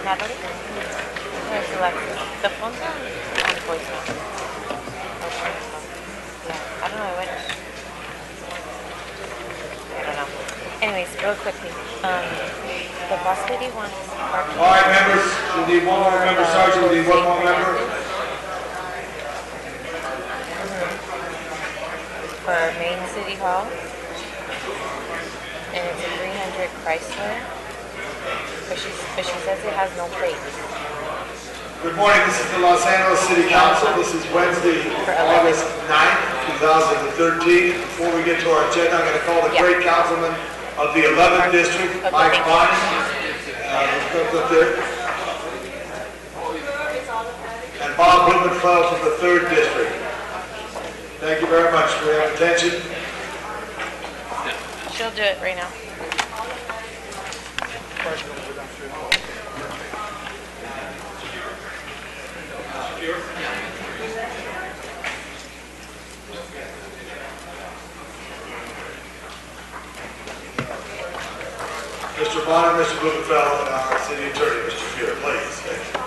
Natalie? I'm going to select the phone on voicemail. Okay. Yeah, I don't know what. I don't know. Anyways, real quickly, the boss lady wants parking. All right, members, we need one more member. Sergeant, we need one more member. For Main City Hall. And it's a 300 Chrysler. But she says it has no plates. Good morning, this is the Los Angeles City Council. This is Wednesday, August 9th, 2013. Before we get to our agenda, I'm going to call the great councilman of the 11th District, Mike Bonnie. And Bob Blumenfeld from the 3rd District. Thank you very much for your attention. She'll do it right now. Mr. Bond and Mr. Blumenfeld and our city attorney, Mr. Fuhr, please. Thank you.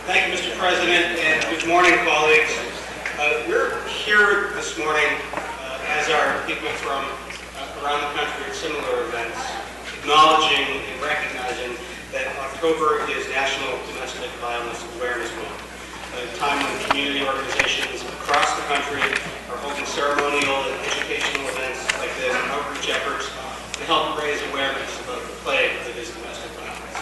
Thank you, Mr. President, and good morning, colleagues. We're here this morning, as are people from around the country at similar events, acknowledging and recognizing that October is National Domestic Violence Awareness Month, a time when community organizations across the country are holding ceremonial and educational events like this and outreach efforts to help raise awareness about the plague that is domestic violence.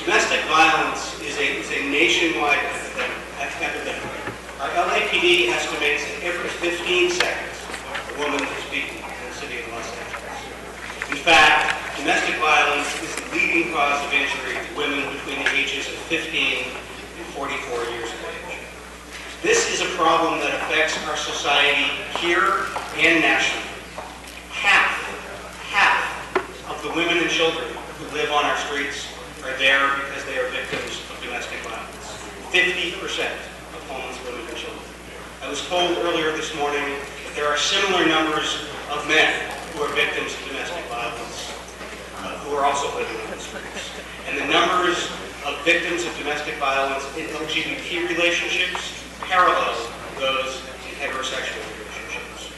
Domestic violence is a nationwide epidemic. Our LAPD estimates that every 15 seconds a woman is beaten in the city of Los Angeles. In fact, domestic violence is the leading cause of injury to women between the ages of 15 and 44 years of age. This is a problem that affects our society here and nationally. Half of the women and children who live on our streets are there because they are victims of domestic violence. 50% of homeless women and children. I was told earlier this morning that there are similar numbers of men who are victims of domestic violence who are also living on the streets. And the numbers of victims of domestic violence in LGBT relationships parallel those in heterosexual relationships.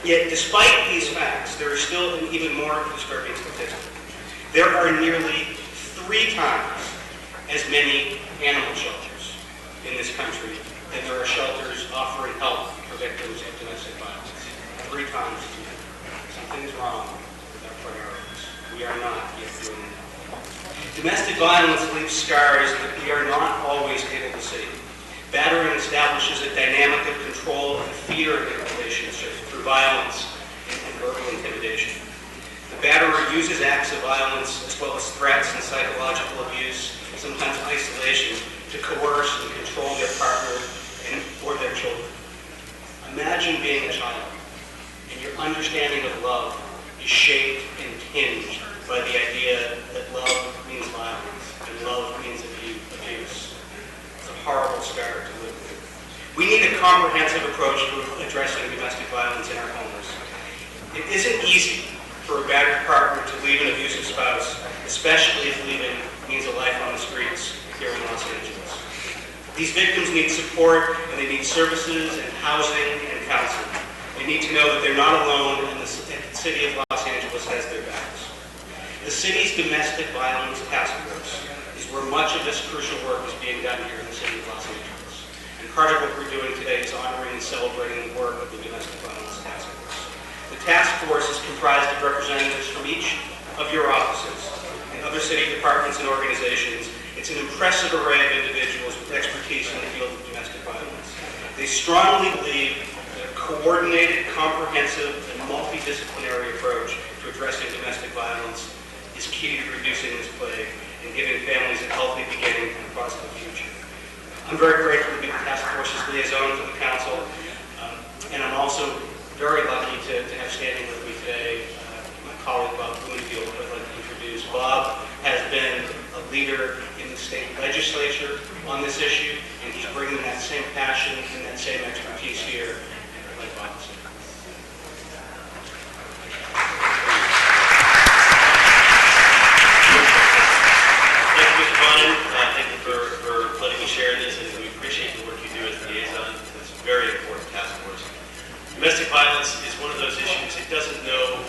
Yet, despite these facts, there is still an even more disturbing statistic. There are nearly 3 times as many animal shelters in this country than there are shelters offering help for victims of domestic violence. 3 times as many. Something's wrong with our priorities. We are not yet doing enough. Domestic violence leaves scars that we are not always able to see. Battering establishes a dynamic of control and fear in a relationship through violence and verbal intimidation. The batterer uses acts of violence as well as threats and psychological abuse, sometimes isolation, to coerce and control their partner or their children. Imagine being a child and your understanding of love is shaped and tinged by the idea that love means violence and love means abuse. It's a horrible scar to live with. We need a comprehensive approach to addressing domestic violence in our homes. It isn't easy for a battered partner to leave an abusive spouse, especially if leaving means a life on the streets here in Los Angeles. These victims need support, and they need services and housing and counseling. They need to know that they're not alone, and the city of Los Angeles has their backs. The city's domestic violence task force is where much of this crucial work is being done here in the city of Los Angeles. And part of what we're doing today is honoring and celebrating the work of the domestic violence task force. The task force is comprised of representatives from each of your offices and other city departments and organizations. It's an impressive array of individuals with expertise in the field of domestic violence. They strongly believe that a coordinated, comprehensive, and multidisciplinary approach to addressing domestic violence is key to reducing this plague and giving families a healthy beginning and a positive future. I'm very grateful to be the task force's liaison for the council, and I'm also very lucky to have standing with me today my colleague Bob Blumenfeld, who I'd like to introduce. Bob has been a leader in the state legislature on this issue, and he's bringing that same passion and that same expertise here. Like Bob said. Thank you, Mr. Bonin. Thank you for letting me share this, and we appreciate the work you do as liaison. It's a very important task force. Domestic violence is one of those issues. It doesn't know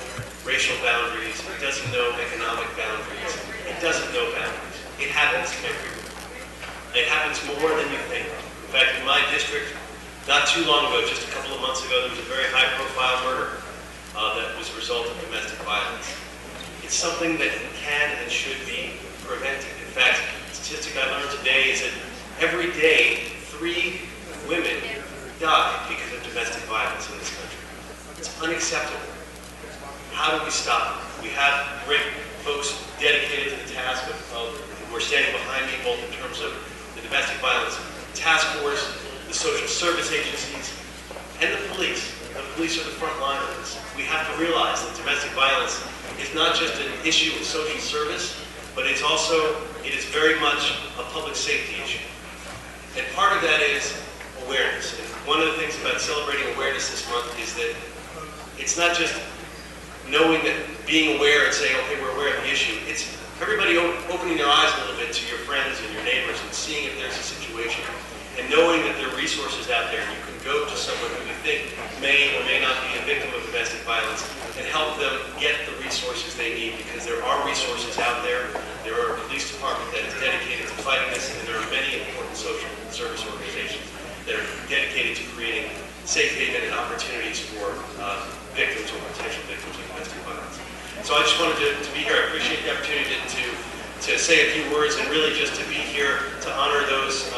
racial boundaries. It doesn't know economic boundaries. It doesn't know boundaries. It happens everywhere. It happens more than you think. In fact, in my district, not too long ago, just a couple of months ago, there was a very high-profile murder that was a result of domestic violence. It's something that can and should be prevented. In fact, a statistic I learned today is that every day, 3 women die because of domestic violence in this country. It's unacceptable. How do we stop it? We have great folks dedicated to the task of who are standing behind me, both in terms of the domestic violence task force, the social service agencies, and the police. The police are the front line of this. We have to realize that domestic violence is not just an issue of social service, but it is very much a public safety issue. And part of that is awareness. And one of the things about celebrating awareness this month is that it's not just knowing that, being aware and saying, okay, we're aware of the issue. It's everybody opening their eyes a little bit to your friends and your neighbors and seeing if there's a situation. And knowing that there are resources out there, you can go to someone who you think may or may not be a victim of domestic violence and help them get the resources they need, because there are resources out there. There are a police department that is dedicated to fighting this, and there are many important social service organizations that are dedicated to creating safe haven and opportunities for victims or potential victims of domestic violence. So I just wanted to be here. I appreciate the opportunity to say a few words, and really just to be here to honor those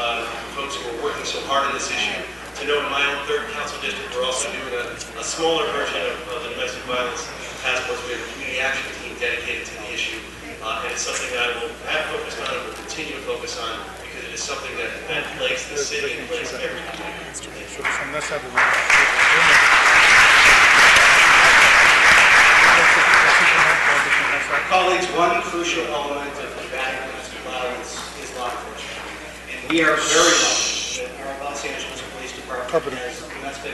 folks who are working so hard on this issue. To know in my own 3rd Council District, we're also doing a smaller version of the domestic violence task force. We have a community action team dedicated to the issue, and it's something that I will have focused on and will continue to focus on, because it is something that plagues the city and plagues every community. Colleagues, one crucial element of combating domestic violence is law enforcement. And we are very lucky that our Los Angeles Police Department has domestic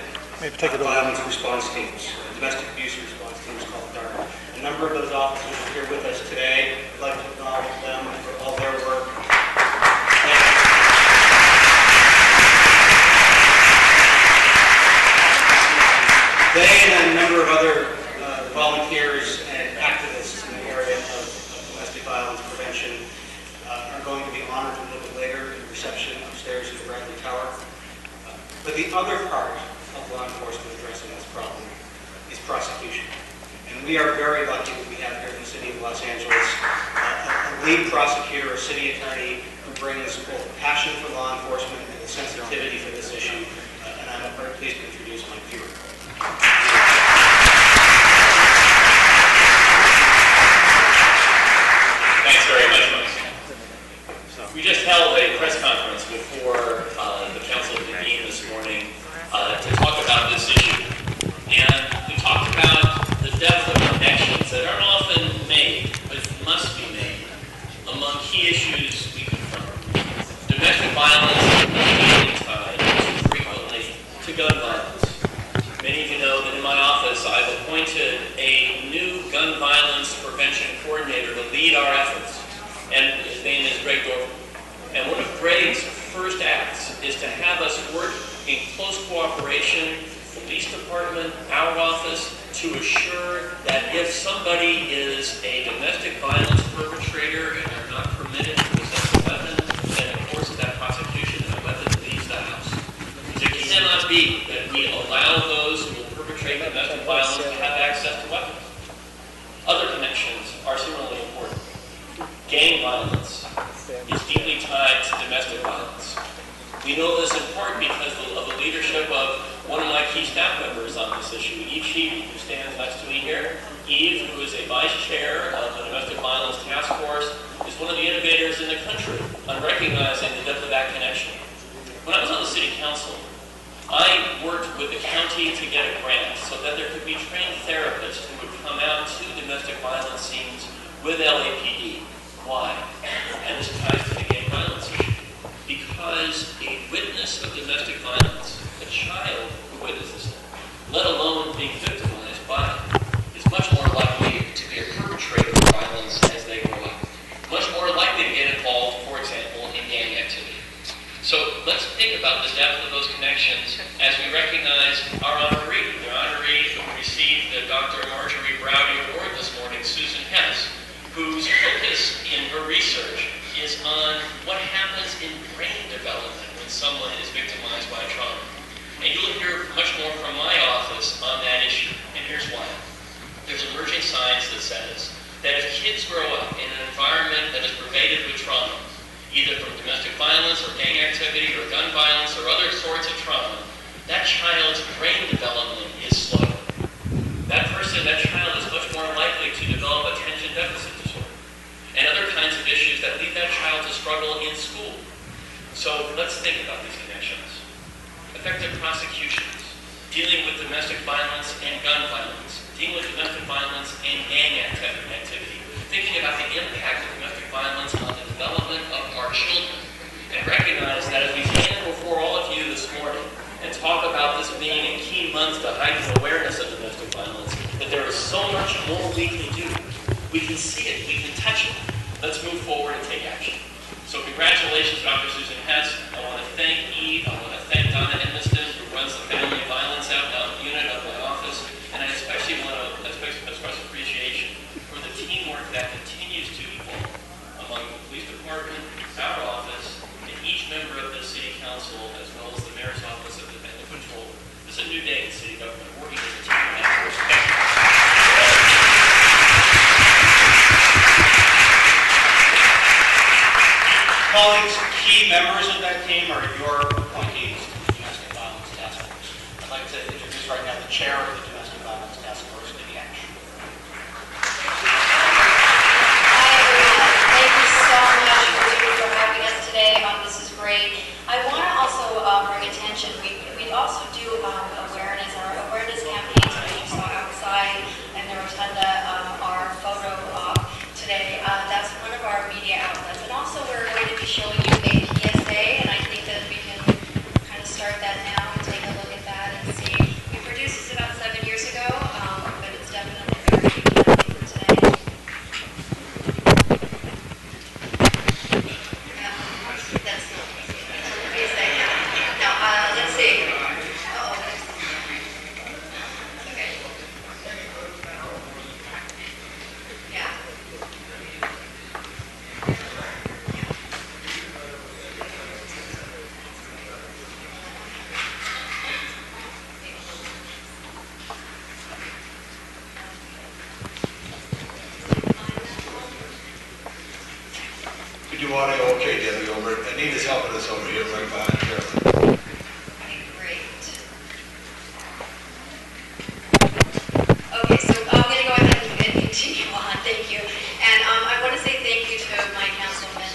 violence response teams, domestic abuse response teams called DART. A number of those officers are here with us today. I'd like to acknowledge them for all their work. They and a number of other volunteers and activists in the area of domestic violence prevention are going to be honored a little bit later in the reception upstairs in the Bradley Tower. But the other part of law enforcement addressing this problem is prosecution. And we are very lucky that we have here in the city of Los Angeles a lead prosecutor, a city attorney who brings both a passion for law enforcement and a sensitivity for this issue. And I'm very pleased to introduce Mike Fewer. Thanks very much, Mike. We just held a press conference before the council convened this morning to talk about this issue. And we talked about the depth of connections that aren't often made, but must be made, among key issues we confront. Domestic violence is tied frequently to gun violence. Many of you know that in my office I've appointed a new gun violence prevention coordinator to lead our efforts, and his name is Greg Dorfman. And one of Greg's first acts is to have us work in close cooperation, police department, our office, to assure that if somebody is a domestic violence perpetrator and they're not permitted to possess a weapon, then of course that prosecution and the weapon leaves the house. Because it cannot be that we allow those who will perpetrate domestic violence to have access to weapons. Other connections are similarly important. Gang violence is deeply tied to domestic violence. We know this in part because of the leadership of one of my key staff members on this issue, Eve Sheedy, who stands next to me here. Eve, who is a vice chair of the Domestic Violence Task Force, is one of the innovators in the country on recognizing the depth of that connection. When I was on the city council, I worked with the county to get a grant so that there could be trained therapists who would come out to domestic violence scenes with LAPD. Why? And this ties to the gang violence is on what happens in brain development when someone is victimized by trauma. And you'll hear much more from my office on that issue, and here's why. There's emerging science that says that if kids grow up in an environment that is pervaded with trauma, either from domestic violence or gang activity or gun violence or other sorts of trauma, that child's brain development is slow. That child is much more likely to develop attention deficit disorder and other kinds of issues that lead that child to struggle in school. So let's think about these connections. Effective prosecutions, dealing with domestic violence and gun violence, dealing with domestic violence and gang activity, thinking about the impact of domestic violence on the development of our children, and recognize that as we stand before all of you this morning and talk about this being a key month to heighten awareness of domestic violence, that there is so much more we can do. We can see it, we can touch it. Let's move forward and take action. So congratulations, Dr. Susan Hess. I want to thank Eve, I want to thank Donna Enniston, who runs the Family Violence Unit of my office, and I especially want to express appreciation for the teamwork that continues to evolve among the police department, our office, and each member of the city council, as well as the mayor's office of the control. This is a new day in city government, working as a team. Colleagues, key members of that team are your appointees to the Domestic Violence Task Force. I'd like to introduce right now the chair of the Domestic Violence Task Force, Libby Ash. Hi, everyone. Thank you so much for having us today. This is great. I want to also bring attention. We also do awareness. Our awareness campaigns that you saw outside in the rotunda our photo today. That's one of our media outlets. And also we're going to be showing you a PSA, and I think that we can kind of start that now and take a look at that and see. We produced this about 7 years ago, but it's definitely very timely for today. That's the PSA. Now, let's see. Uh-oh. Okay. Yeah. We do audio okay, Debbie, over. Anita's helping us over here, right behind Carolyn. Okay, great. Okay, so I'm going to go ahead and continue on. Thank you. And I want to say thank you to my councilman,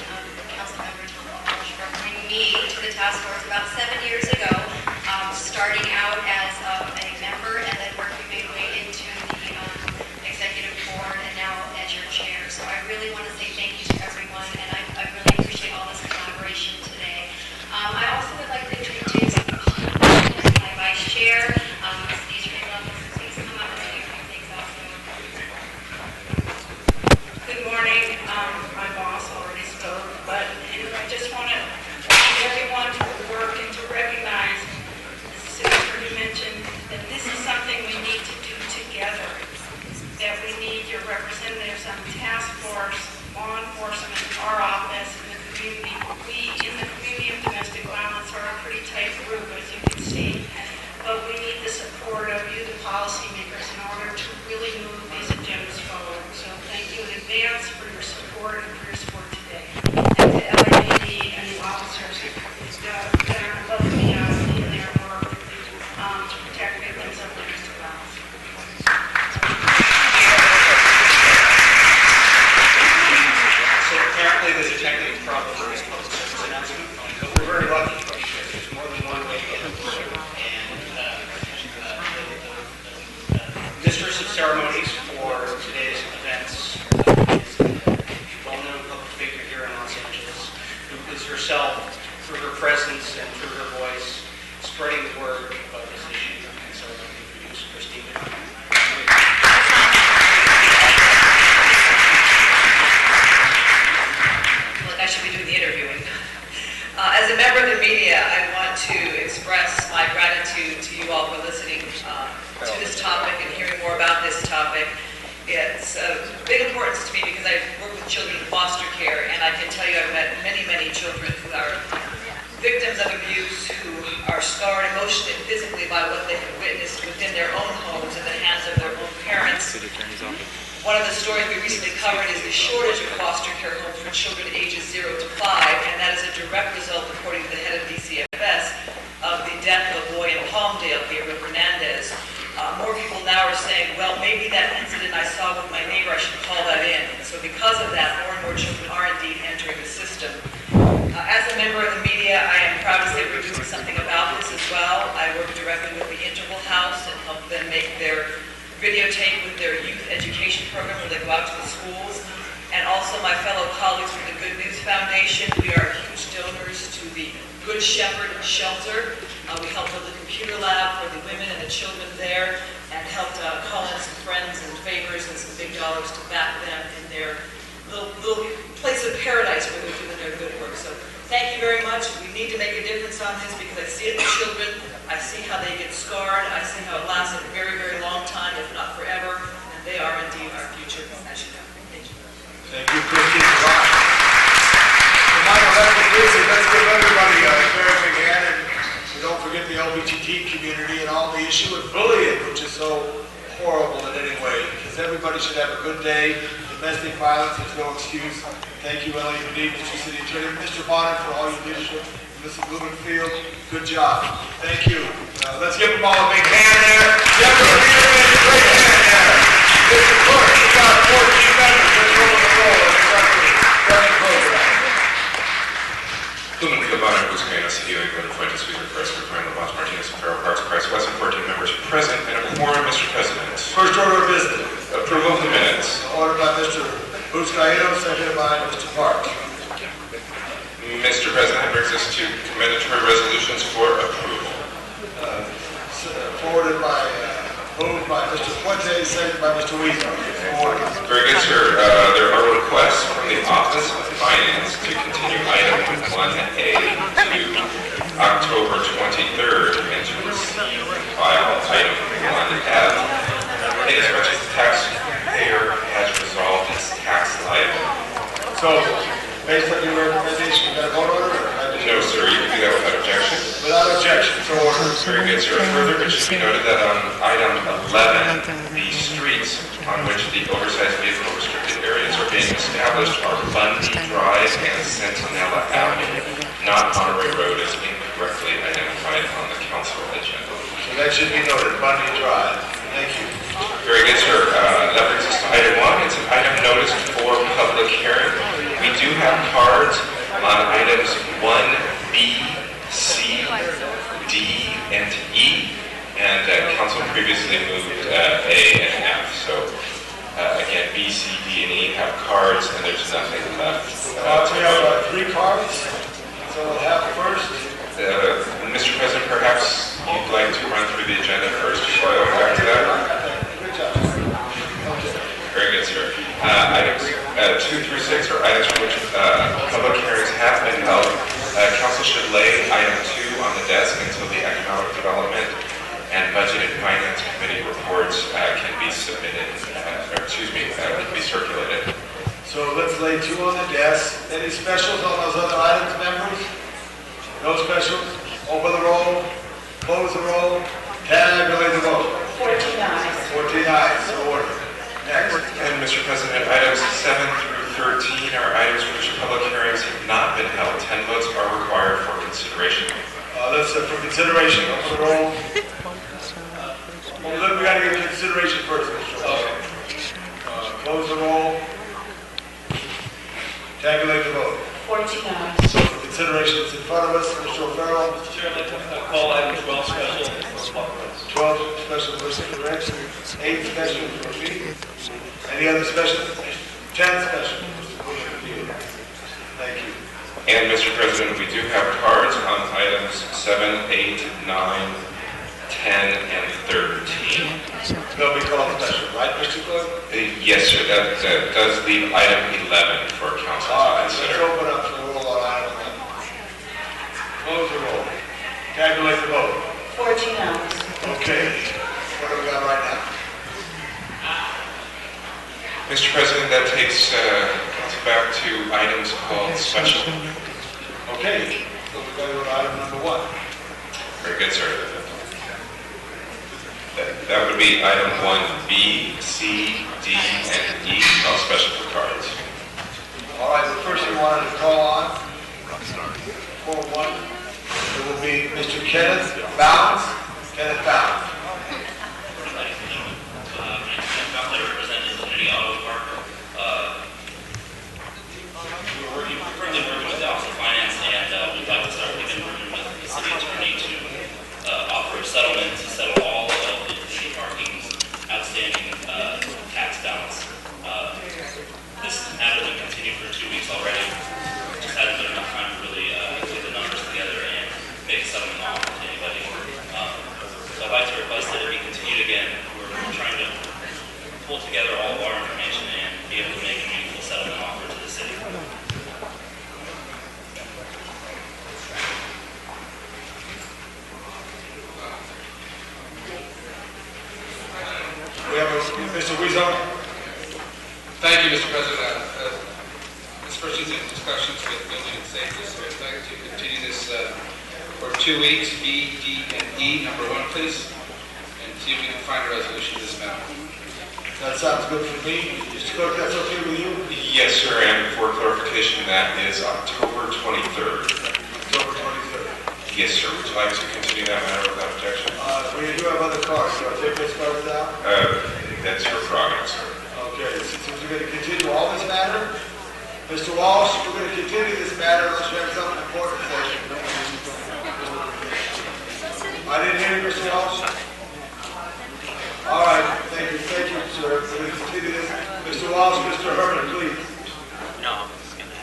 Councilmember Tom Walsh, for bringing me to the task force about 7 years ago, starting out as a member and then working my way into the executive board and now as your chair. So I really want to say thank you to everyone, and I really appreciate all this collaboration today. I also would like to introduce my vice chair, Steve Levels. Please come up and do a few things also. Good morning. My boss already spoke, but I just want to remind everyone to work and to recognize, as the city attorney mentioned, that this is something we need to do together, that we need your representatives on the task force, law enforcement, our office, and the community. We, in the community of domestic violence, are a pretty tight group, as you can see, but we need the support of you, the policymakers, in order to really move these agendas forward. So thank you in advance for your support and for your support today. And to LAPD and the officers that are above and beyond in their work to protect victims of domestic violence. So apparently there's a technical problem with this public service announcement, but we're very lucky because there's more than one way to get it. And mistress of ceremonies for today's events is a well-known public figure here in Los Angeles, who is herself, through her presence and through her voice, spreading the word about this issue. And so I'd like to introduce Christina. Look, I should be doing the interviewing. As a member of the media, I want to express my gratitude to you all for listening to this topic and hearing more about this topic. It's of big importance to me because I work with children in foster care, and I can tell you I've met many, many children who are victims of abuse, who are scarred emotionally and physically by what they have witnessed within their own homes in the hands of their own parents. One of the stories we recently covered is the shortage of foster care homes for children ages 0 to 5, and that is a direct result, according to the head of DCFS, of the death of a boy in Palmdale, Gabriel Hernandez. More people now are saying, well, maybe that incident I saw with my neighbor, I should call that in. And so because of that, more and more children are indeed entering the system. As a member of the media, I am proud to say we're doing something about this as well. I work directly with the Interval House and help them make their videotape with their youth education program where they go out to the schools. And also my fellow colleagues from the Good News Foundation. We are huge donors to the Good Shepherd Shelter. We helped build a computer lab for the women and the children there, and helped call in some friends and favors and some big dollars to back them in their little place of paradise where they're doing their good work. So thank you very much. We need to make a difference on this because I see it in the children. I see how they get scarred. I see how it lasts a very, very long time, if not forever. And they are indeed our future, as you know. Thank you. Thank you, Christy. Reminder, let's give everybody a fair big hand, and don't forget the LGBT community and all the issue of bullying, which is so horrible in any way, because everybody should have a good day. Domestic violence is no excuse. Thank you, Ellie, indeed, Mr. City Attorney, Mr. Bonner, for all your leadership. Mr. Blumenfield, good job. Thank you. Let's give them all a big hand there. Deborah, give them a great hand there. Mr. Clerk, you got 14 members. Let's roll the roll and start the program. Blumenfield, Bonner, Buscanos, Healy, Glenn, Fuentes, Weaver, Price, Coin, LaBonte, Martinez, Farrell, Parks, Price, Wesson, 14 members present, and a quorum, Mr. President. First order of business. Approval of the minutes. Ordered by Mr. Buscaino, seconded by Mr. Park. Mr. President, that brings us to commendatory resolutions for approval. Moved by Mr. Fuentes, seconded by Mr. Weaver. Very good, sir. There are requests from the Office of Finance to continue item 1A to October 23rd and to receive and file item 1F. Inasmuch as the taxpayer has resolved its tax liability. So, based on your recommendation, you got a vote order? No, sir, you can do that without objection. Without objection, so ordered. Very good, sir. Further, it should be noted that on item 11, the streets on which the oversized vehicle restricted areas are being established are Bundy Drive and Centinela Avenue, not Monterey Road as incorrectly identified on the council agenda. So that should be noted, Bundy Drive. Thank you. Very good, sir. That brings us to item 1. It's an item noticed for public hearing. We do have cards on items 1B, C, D, and E, and council previously moved A and F. So again, B, C, D, and E have cards, and there's nothing left. We have 3 cards, so we'll have first. Mr. President, perhaps you'd like to run through the agenda first before I go back to that? Good job. Very good, sir. Items 2 through 6 are items for which public hearings have been held. Council should lay item 2 on the desk until the Economic Development and Budget and Finance Committee reports can be submitted, can be circulated. So let's lay 2 on the desk. Any specials on those other items, members? No specials? Open the roll, close the roll, tabulate the vote. 14 ayes. 14 ayes, so ordered. Next. And Mr. President, items 7 through 13 are items for which public hearings have not been held. 10 votes are required for consideration. Let's for consideration. Open the roll. Well, we got to get consideration first, Mr. Okay. Close the roll. Tabulate the vote. 14 ayes. So for consideration, it's in front of us. Mr. O'Farrell. Mr. Chairman, call item 12 special. 12 special for consideration. 8 special for me. Any other special? 10 special. Thank you. And Mr. President, we do have cards on items 7, 8, 9, 10, and 13. They'll be called special, right, Mr. Clerk? Yes, sir. That does leave item 11 for council to Let's consider. open up the roll on item 11. Close the roll. Tabulate the vote. 14 ayes. Okay. What do we got right now? Mr. President, that takes us back to item items called special. Okay, so we're going to go to item number 1. Very good, sir. That would be item 1B, C, D, and E, all special for cards. All right, the first we wanted to call on, for 1, it will be Mr. Kenneth Bounds. Kenneth Bounds. I represent the City Auto Park. We're currently working with the Office of Finance, and we'd like to start working with the city attorney to offer a settlement to settle all of the city parking's outstanding tax balance. This matter has been continued for 2 weeks already. Just hasn't been enough time to really get the numbers together and make a settlement offer to anybody. So I'd like to request that it be continued again. We're trying to pull together all of our information and be able to make a meaningful settlement offer to the city. We have Mr. Weezer. Thank you, Mr. President. This person's in discussions with building and safety, so I'd like to continue this for 2 weeks, B, D, and E. Number 1, please, and see if we can find a resolution to this matter. That sounds good for me. Mr. Clerk, that's okay with you? Yes, sir, and for clarification, that is October 23rd. October 23rd. Yes, sir. Would you like to continue that matter without objection? We do have other cards. So I'll take those cards out. That's your prerogative, sir. Okay, since we're going to continue all this matter, Mr. Walsh, we're going to continue this matter unless you have something important to say. I didn't hear you, Mr. Walsh. All right, thank you, sir. We're going to continue this. Mr. Walsh, Mr. Herman, please. No, I'm just gonna.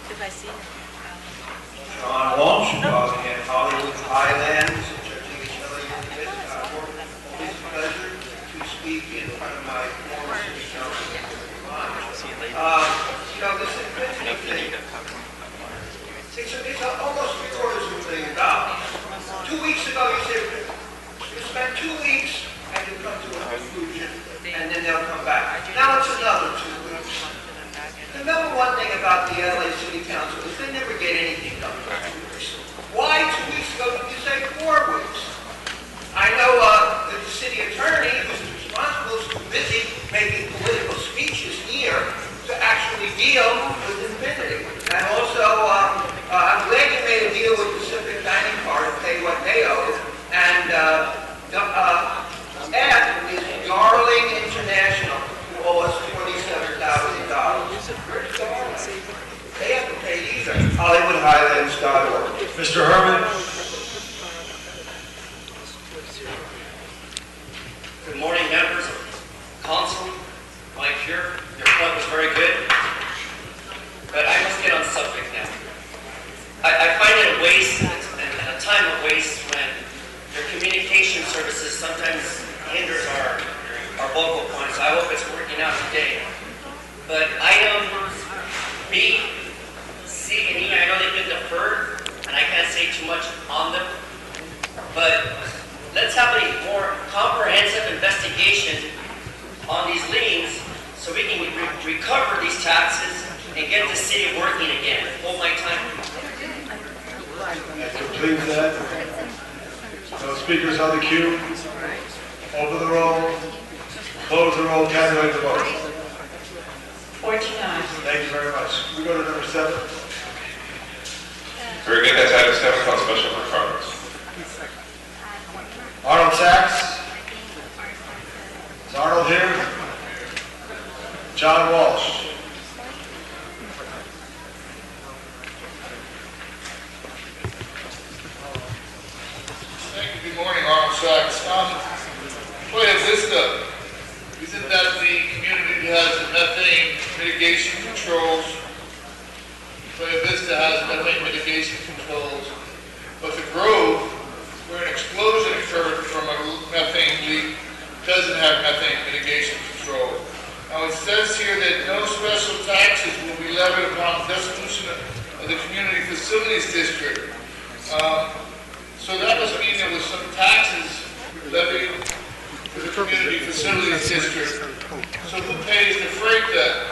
If I see him. John Walsh, in Hollywood Highlands, judging each other a little bit. It's a pleasure to speak in front of my former city council. This is a good thing. It's almost $750,000. 2 weeks ago, you said you spend 2 weeks and you come to a conclusion, and then they'll come back. Now it's another 2 weeks. The number one thing about the LA City Council is they never get anything done in 2 weeks. Why 2 weeks ago did you say 4 weeks? I know that the city attorney, who's responsible, is too busy making political speeches here to actually deal with infinity. And also, I'm glad you made a deal with Pacific Dining Car to pay what they owe. And F is Darling International, who owe us $27,000. Where's Darling? They have to pay either. HollywoodHighlands.org. Mr. Herman. Good morning, members of council. Mike here. Your point was very good. But I must get on subject now. I find it a waste and a time of waste when your communication services sometimes hinders our vocal points. I hope it's working out today. But items B, C, and E, I know they've been deferred, and I can't say too much on them. But let's have a more comprehensive investigation on these liens so we can recover these taxes and get the city working again. Hold my time. That completes that. No speakers on the queue. Open the roll. Close the roll. Tabulate the vote. 49. Thank you very much. We go to number 7. Very good. That's item 7, called special for cards. Arnold Sachs. Is Arnold here? John Walsh. Thank you. Good morning, Arnold Sachs. Playa Vista, isn't that the community that has the methane mitigation controls? Playa Vista has methane mitigation controls, but the Grove, where an explosion occurred from a methane leak, doesn't have methane mitigation control. Now it says here that no special taxes will be levied upon dissolution of the Community Facilities District. So that must mean there was some taxes levied for the Community Facilities District. So who pays the freight then?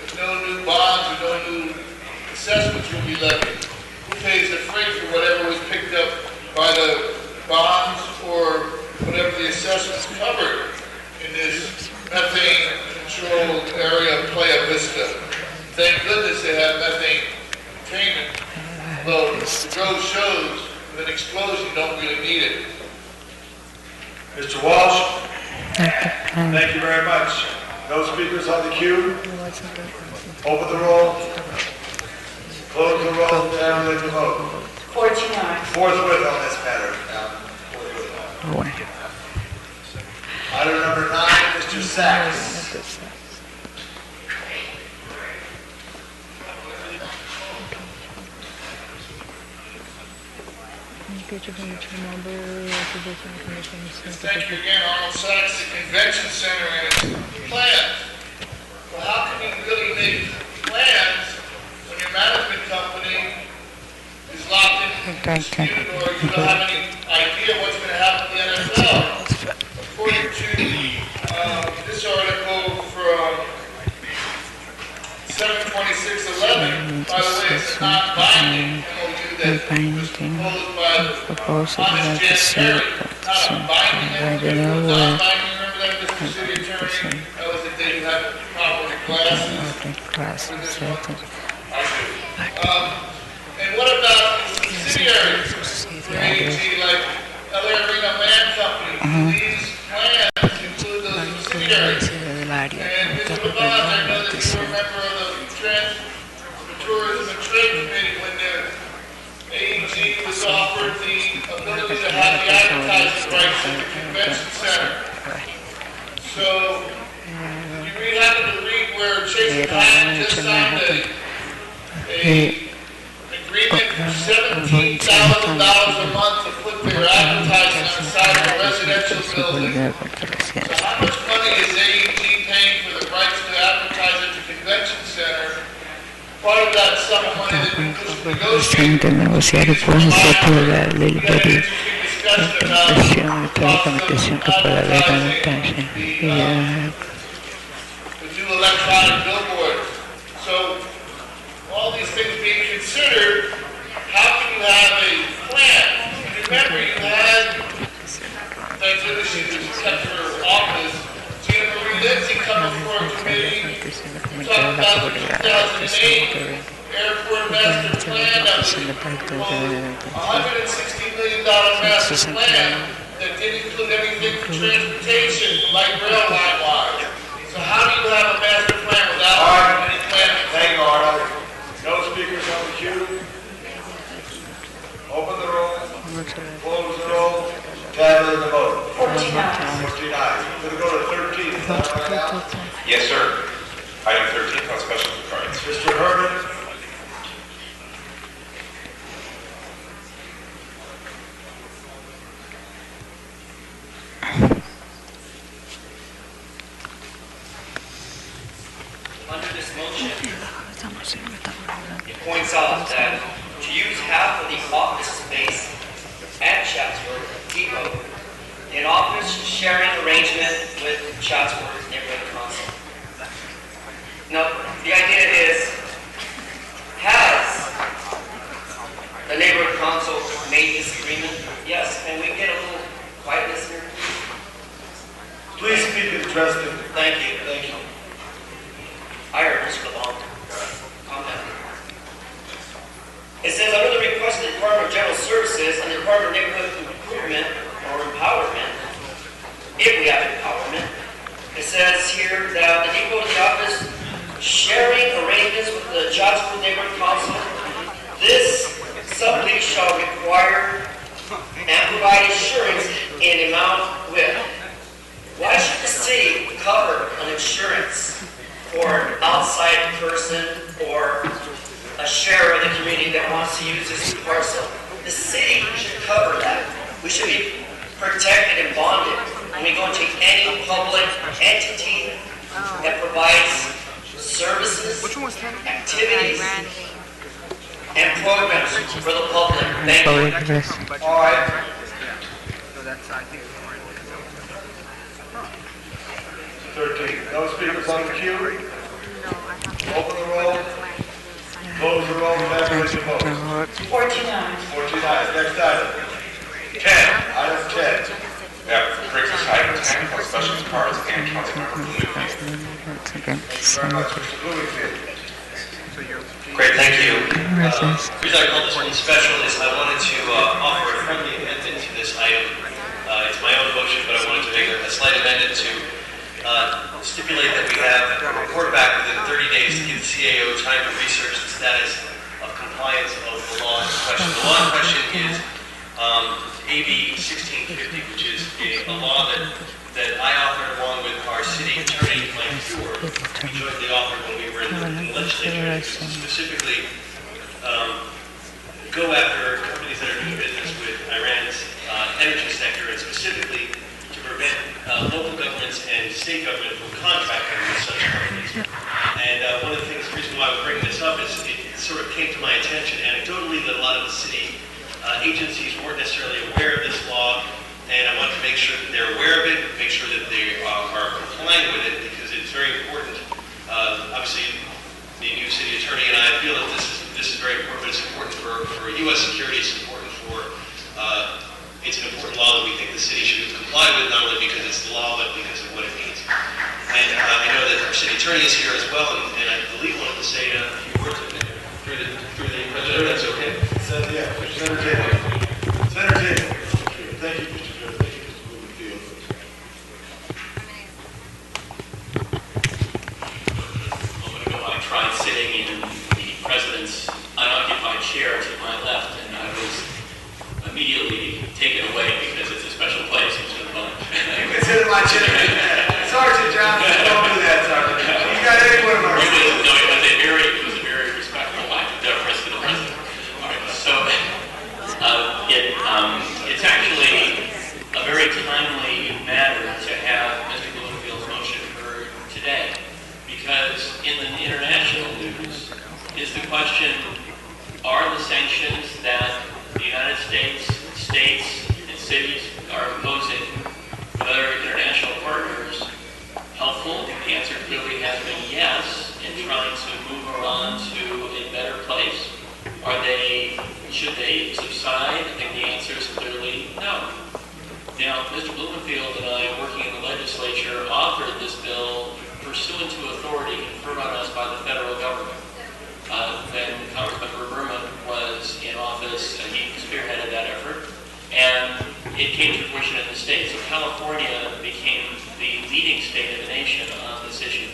If no new bonds or no new assessments will be levied. Who pays the freight for whatever was picked up by the bonds or whatever the assessments covered in this methane-controlled area of Playa Vista? Thank goodness they have methane containment, although the road shows with an explosion you don't really need it. Mr. Walsh? Thank you very much. No speakers on the queue? Open the roll. Close the roll. Tabulate the vote. 49. Forthwith on this matter. Forthwith. Item number 9, Mr. Sachs. Thank you again, Arnold Sachs, the convention center and its plans. Well, how can you really make plans when your management company is locked in dispute or you don't have any idea what's going to happen to the NFL? According to this article from 7/26/11, by the way, it's a non-binding MOU that was proposed by the honest Jan Perry. Not a binding MOU, non-binding. Remember that, Mr. City Attorney? That was the day you had proper glasses. I do. And what about subsidiaries for AEG, like LA Arena Land Company? These plans include those subsidiaries. And Mr. Lavaz, I know that you're a member of the Tourism and Trade Committee when the AEG was offered the ability to have the advertising rights at the convention center. So, you happen to read where Chase Manhattan just signed a agreement for $17,000 a month to put their advertising on the side of a residential building. So how much money is AEG paying for the rights to advertise at the convention center? Part of that sum of money that we negotiate is to do electronic billboards. So all these things being considered, how can you have a plan? Remember, you had, thank goodness she kept her office, Gina Marie Lindsay come before a committee, talk about the 2008 airport master plan that was $160 million master plan that didn't include anything for transportation, like rail line wise. So how do you have a master plan without any planning? Thank you, Arnold. No speakers on the queue. Open the roll. Close the roll. Tabulate the vote. 49. We're going to go to 13. Is that right now? Yes, sir. Item 13 on special cards. Mr. Herman. Under this motion, it points out that to use half of the office space at Chatsworth Depot in office sharing arrangement with Chatsworth Neighborhood Council. Now, the idea is, has the Neighborhood Council made this agreement? Yes. Can we get a little quietness here? Please speak interested. Thank you. Thank you. I heard Mr. Long. Calm down. It says, under the request of the Department of General Services and the Department of Neighborhood Improvement or Empowerment, if we have empowerment, it says here that the depot and the office sharing arrangements with the Chatsworth Neighborhood Council, this sublease shall require and provide insurance in amount with. Why should the city cover an insurance for an outside person or a share of the community that wants to use this parcel? The city should cover that. We should be protected and bonded when we go to any public entity that provides services, activities, and programs for the public. Thank you. All right. 13. No speakers on the queue. Open the roll. Close the roll. Congratulations, vote. 49. 49. Next item. 10. Item 10. That brings us to item 10, for special cards and Councilmember Bloomfield. Thank you very much, Mr. Bloomfield. Great, thank you. The reason I called this one special is I wanted to offer a friendly amendment to this item. It's my own motion, but I wanted to make a slight amendment to stipulate that we have a report back within 30 days to give the CAO time to research the status of compliance of the law in question. The law in question is AB 1650, which is a law that I authored along with our city attorney, Mike Ford. We jointly authored when we were in the legislature, to specifically go after companies that are doing business with Iran's energy sector, and specifically to prevent local governments and state government from contracting with such companies. And one of the things, the reason why I was bringing this up is it sort of came to my attention anecdotally that a lot of the city agencies weren't necessarily aware of this law, and I wanted to make sure that they're aware of it, make sure that they are complying with it, because it's very important. Obviously, the new city attorney and I feel that this is very important, but it's important for U.S. security, it's important for, it's an important law that we think the city should comply with, not only because it's the law, but because of what it means. And I know that our city attorney is here as well, and I believe wanted to say a few words through the president, if that's okay. Yeah, Senator Taylor. Senator Taylor. Thank you, Mr. Chairman. Thank you, Mr. Bloomfield. A moment ago, I tried sitting in the president's unoccupied chair to my left, and I was immediately taken away because it's a special place. It's been fun. You can sit in my chair. Sergeant Johnson, don't do that, Sergeant. You got any one of our... It was a very respectful act of deference to the president. All right, so it's actually a very timely matter to have Mr. Bloomfield's motion heard today, because in the international news is the question, are the sanctions that the United States, states, and cities are imposing with other international partners helpful? The answer clearly has been yes, in trying to move Iran to a better place. Should they subside? I think the answer is clearly no. Now, Mr. Bloomfield and I, working in the legislature, authored this bill pursuant to authority conferred on us by the federal government. When Congressman Berman was in office, he spearheaded that effort, and it came to fruition in the state. So California became the leading state of the nation on this issue.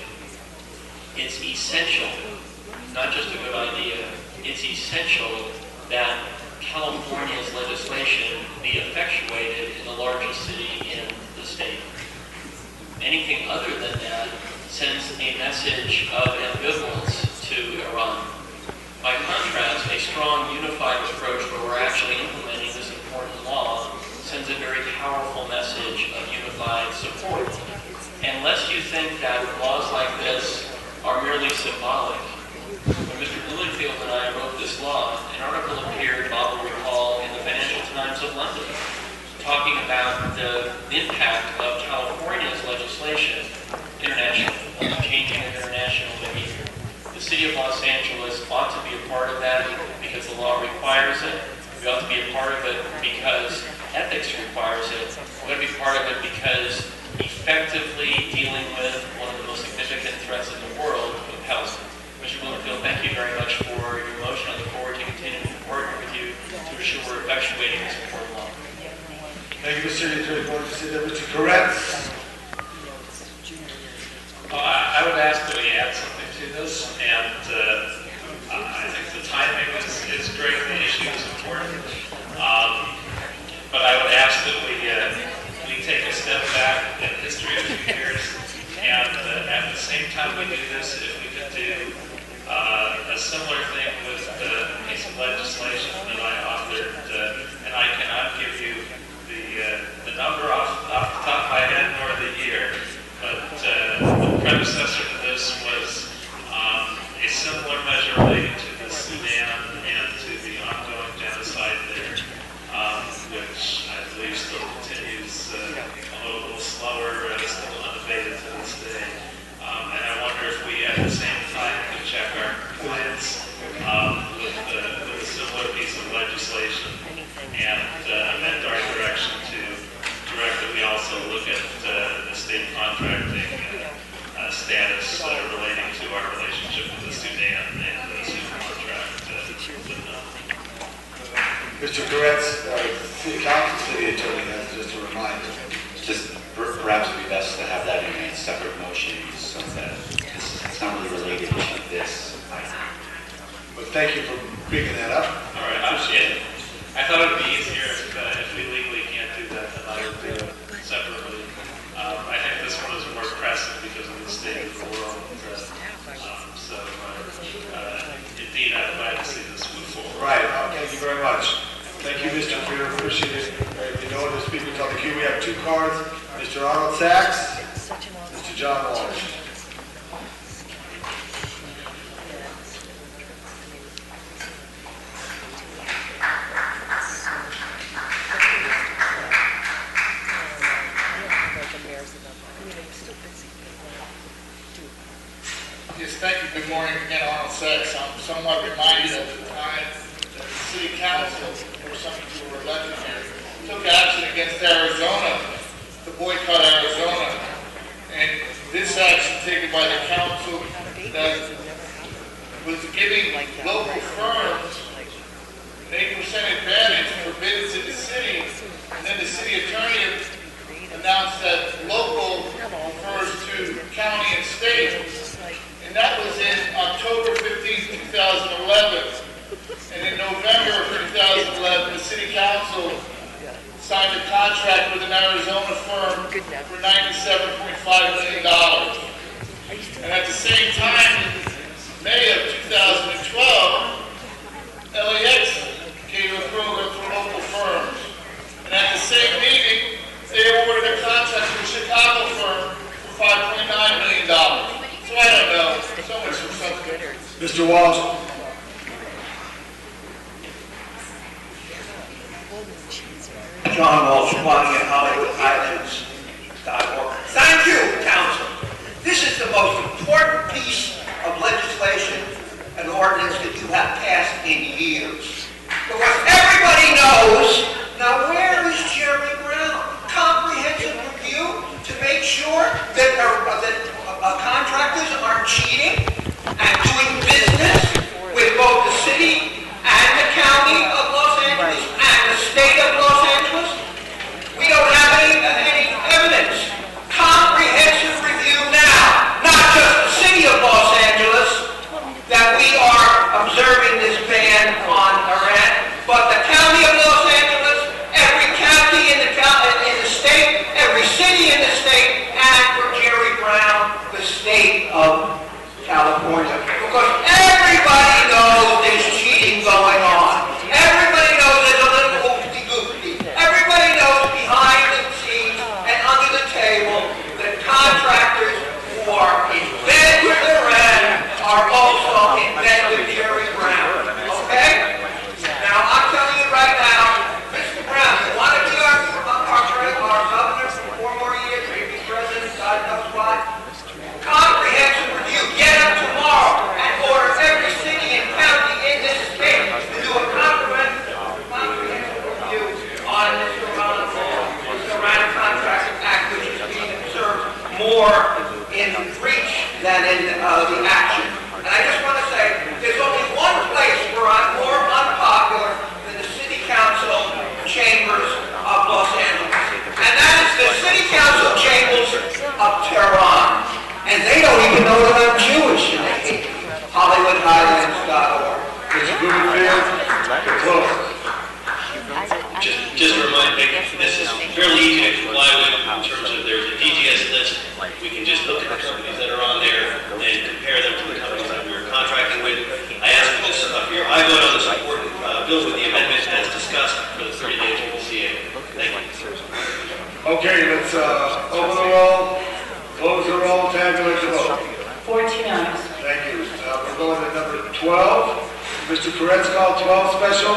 It's essential, not just a good idea, it's essential that California's legislation be effectuated in the largest city in the state. Anything other than that sends a message of ambivalence to Iran. By contrast, a strong, unified approach where we're actually implementing this important law sends a very powerful message of unified support. Unless you think that laws like this are merely symbolic, when Mr. Bloomfield and I wrote this law, an article appeared, Bob will recall, in the Financial Times of London, talking about the impact of California's legislation, changing international behavior. The city of Los Angeles ought to be a part of that because the law requires it. We ought to be a part of it because ethics requires it. We're going to be part of it because effectively dealing with one of the most significant threats in the world compels it. Mr. Bloomfield, thank you very much for your motion. I look forward to continuing to partner with you to ensure we're effectuating this important law. Thank you, Mr. Attorney. Want to say that, Mr. Koretz? I would ask that we add something to this, and I think the timing is great. The issue is important, but I would ask that we take a step back in history a few years, and at the same time we do this, if we could do a similar thing with the piece of legislation that I authored, and I cannot give you the number off the top of my head nor the year, but the predecessor to this was a similar measure relating to the Sudan and to the ongoing genocide there, which I believe still continues a little slower, still unabated to this day. And I wonder if we at the same time could with a similar piece of legislation, and amend our direction to direct that we also look at the state contracting status relating to our relationship with the Sudan and the Sudan contract with them. Mr. Koretz, City Council, City Attorney has just a reminder. Just perhaps it would be best to have that in a separate motion so that it's not really related to this item. But thank you for bringing that up. All right, I thought it would be easier if we legally can't do that, then I would do it separately. I think this one is more pressing because of the state of the world. Indeed, I'd like to see this move forward. Right, thank you very much. Thank you, Mr. Fear, appreciate it. You know, the speakers on the queue, we have 2 cards. Mr. Arnold Sachs, Mr. John Walsh. Yes, thank you. Good morning again, Arnold Sachs. I'm somewhat reminded of the time that the City Council, or some of you were elected here, took action against Arizona, to boycott Arizona. And this action taken by the council that was giving local firms an 8% advantage for bids in the city. And then the city attorney announced that local refers to county and state. And that was in October 15, 2011. And in November of 2011, the City Council signed a contract with an Arizona firm for $97.5 million. And at the same time, in May of 2012, LAX gave a program for local firms. And at the same meeting, they awarded a contract to a Chicago firm for $5.9 million. So I don't know, so much for something. Mr. Walsh. John Walsh, Quality at Hollywood Islands.org. Thank you, Council. This is the most important piece of legislation and ordinance that you have passed in years. Because everybody knows, now where is Jerry Brown? Comprehensive review to make sure that contractors aren't cheating and doing business with both the city and the county of Los Angeles and the state of Los Angeles. We don't have any evidence. Comprehensive review now, not just the city of Los Angeles, that we are observing this ban on Iran, but the county of Los Angeles, every county in the state, every city in the state, and for Jerry Brown, the state of California. Because everybody knows there's cheating going on. Everybody knows there's a little oopsie-goopsie. Everybody knows behind the scenes and under the table that contractors who are in bed with Iran are also in bed with Jerry Brown. Okay? Now, I'm telling you right now, Mr. Brown, you want to be our governor for 4 more years, maybe president, God knows what? Comprehensive review. Get up tomorrow and order every city and county in this state to do a comprehensive review on this Iran Contracting Act, which is being observed more in breach than in the action. And I just want to say, there's only one place where I'm more unpopular than the city council chambers of Los Angeles. And that is the city council chambers of Tehran. And they don't even know that I'm Jewish, and they hate me. HollywoodHighlands.org. Mr. Blumenfield, close. Just a reminder, this is fairly easy to comply with in terms of there's a DGS list. We can just look at the companies that are on there and compare them to the companies that we're contracting with. I ask for this here. I vote on this important bill with the amendment as discussed for the 30 days we'll see it. Thank you. Okay, let's open the roll, close the roll, tabulate the vote. 14 ayes. Thank you. We're going to number 12. Mr. Koretz called 12 special.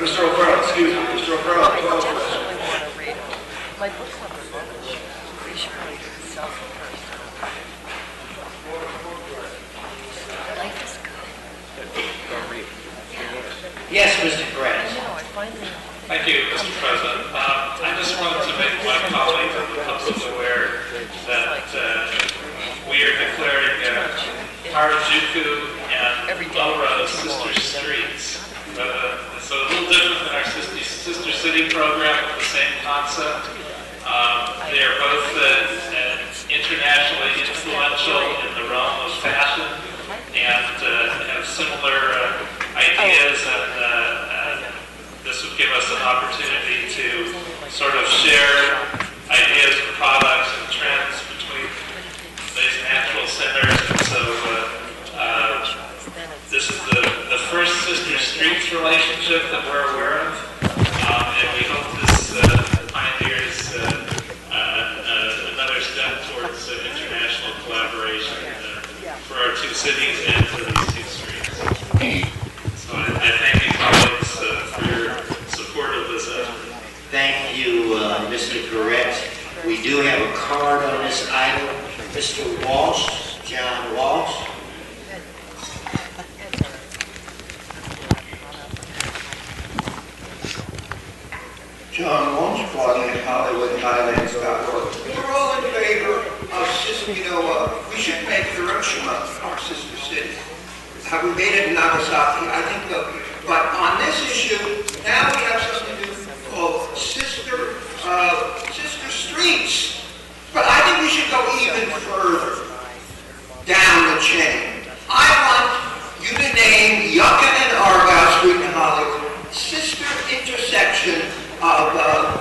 Mr. O'Farrell, excuse me. Mr. O'Farrell, 12 special. My book's on the lunch. We should probably sell some first. Life is good. Yes, Mr. Grant. Thank you, Mr. President. I just wanted to make my colleagues and the public aware that we are declaring Harajuku and Melrose sister streets. It's a little different than our sister city program with the same concept. They are both internationally influential in the realm of fashion and have similar ideas, and this would give us an opportunity to sort of share ideas and products and trends between these natural centers. And so this is the first Sister Streets relationship that we're aware of, and we hope this pioneers another step towards international collaboration for our two cities and for these two streets. So I thank you, colleagues, for your support of this effort. Thank you, Mr. Correct. We do have a card on this item. Mr. Walsh, John Walsh. John Walsh, plotting at HollywoodHighlands.org. We're all in favor of, we should make Hiroshima our sister city. Have we made it Nagasaki? I think so. But on this issue, now we have something to do called sister streets. But I think we should go even further down the chain. I want you to name Yucca and Argyle Street in Hollywood sister intersection of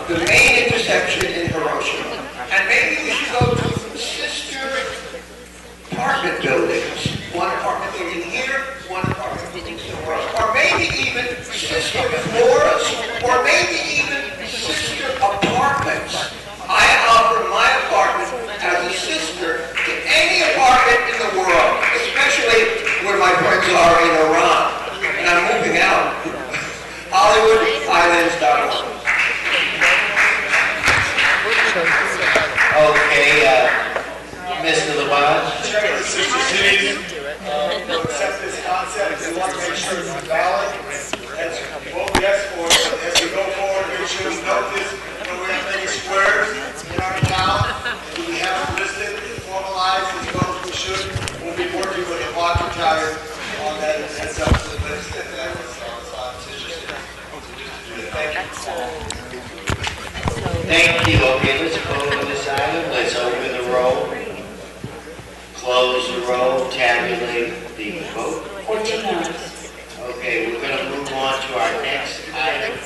the main intersection in Hiroshima. And maybe we should go to sister apartment buildings. One apartment building here, one apartment building somewhere else. Or maybe even sister floors, or maybe even sister apartments. I offer my apartment as a sister to any apartment in the world, especially where my friends are in Iran. And I'm moving out. HollywoodIslands.org. Okay, Mr. Lavage. Chairman of the Sister Cities will accept this concept. We want to make sure it's valid. As vote yes for it. As we go forward, make sure we note this. We have many squares in our town. We have it listed and formalized as well as we should. We'll be working with the block battalion on that and heads up to the list. Thank you. Okay, let's vote on this item. Let's open the roll, close the roll, tabulate the vote. 14 ayes. Okay, we're going to move on to our next item,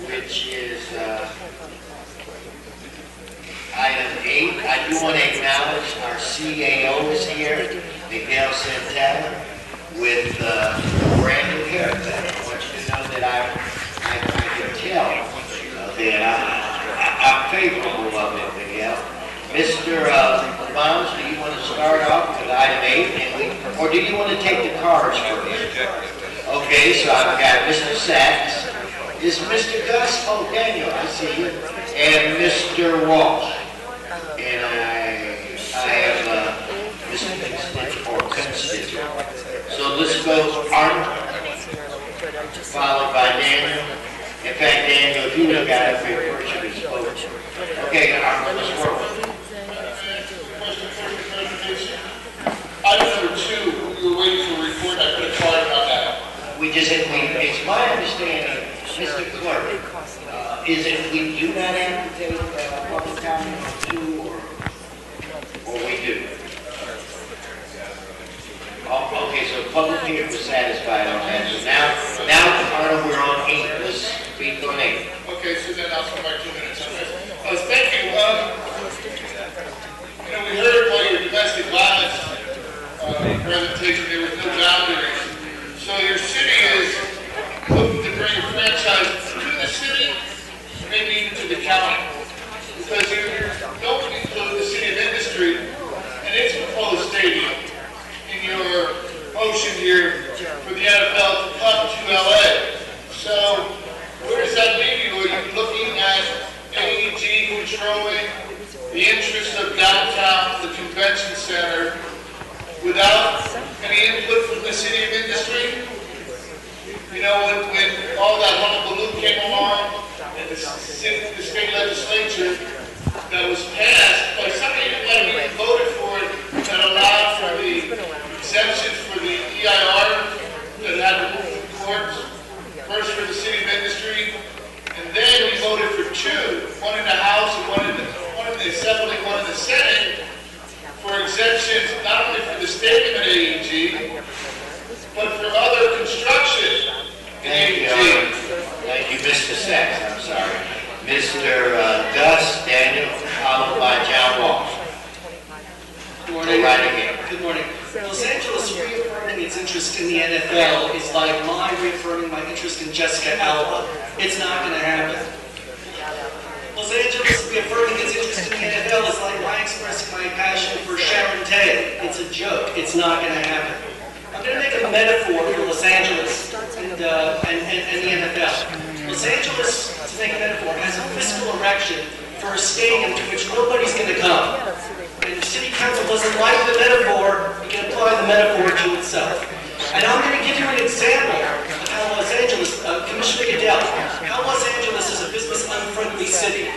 which is item 8. I do want to acknowledge our CAO is here, Miguel Santana, with a brand new haircut. I want you to know that I can tell that I'm favorable of it, Miguel. Mr. Bonds, do you want to start off with item 8, or do you want to take the cards first? Okay, so I've got Mr. Sachs. Is Mr. Gus? Oh, Daniel, I see you. And Mr. Walsh. And I have Mr. Constituent or Constituent. So let's go Arnold, followed by Daniel. In fact, Daniel, if you would have got up here first, you would have spoken. Okay, Arnold, let's work. Item number 2, we were waiting for a report. I put a card on that. It's my understanding, Mr. Clerk, is it we do not have to take public comment on 2, or we do? Oh, okay, so public here was satisfied on that. So now, Arnold, we're on 8. Let's speak on 8. Okay, so then I'll spend my 2 minutes on this. Thank you. We heard about your domestic violence presentation. There was no boundaries. So your city is looking to bring a franchise to the city, maybe even to the county. Because you don't include the city of Industry and its proposed stadium in your motion here for the NFL to come to LA. So where does that leave you? Are you looking at AEG controlling the interests of downtown, the convention center, without any input from the city of Industry? the EIR that had to move the courts, first for the city of Industry, and then we voted for two, one in the House and one in the Assembly, one in the Senate, for exemptions not only for the statement AEG, but for other construction in AEG. Thank you, Mr. Sachs, I'm sorry. Mr. Gus Daniel, followed by John Walsh. Good morning. Go right ahead. Good morning. Los Angeles reaffirming its interest in the NFL is like my reaffirming my interest in Jessica Alba. It's not going to happen. Los Angeles reaffirming its interest in the NFL is like my expressing my passion for Sharon Tate. It's a joke. It's not going to happen. I'm going to make a metaphor for Los Angeles and the NFL. Los Angeles, to make a metaphor, has a fiscal erection for a stadium to which nobody's going to come. And the city council doesn't like the metaphor, you can apply the metaphor to itself. And I'm going to give you an example of how Los Angeles, Commissioner Goodell, how Los Angeles is a business-unfriendly city.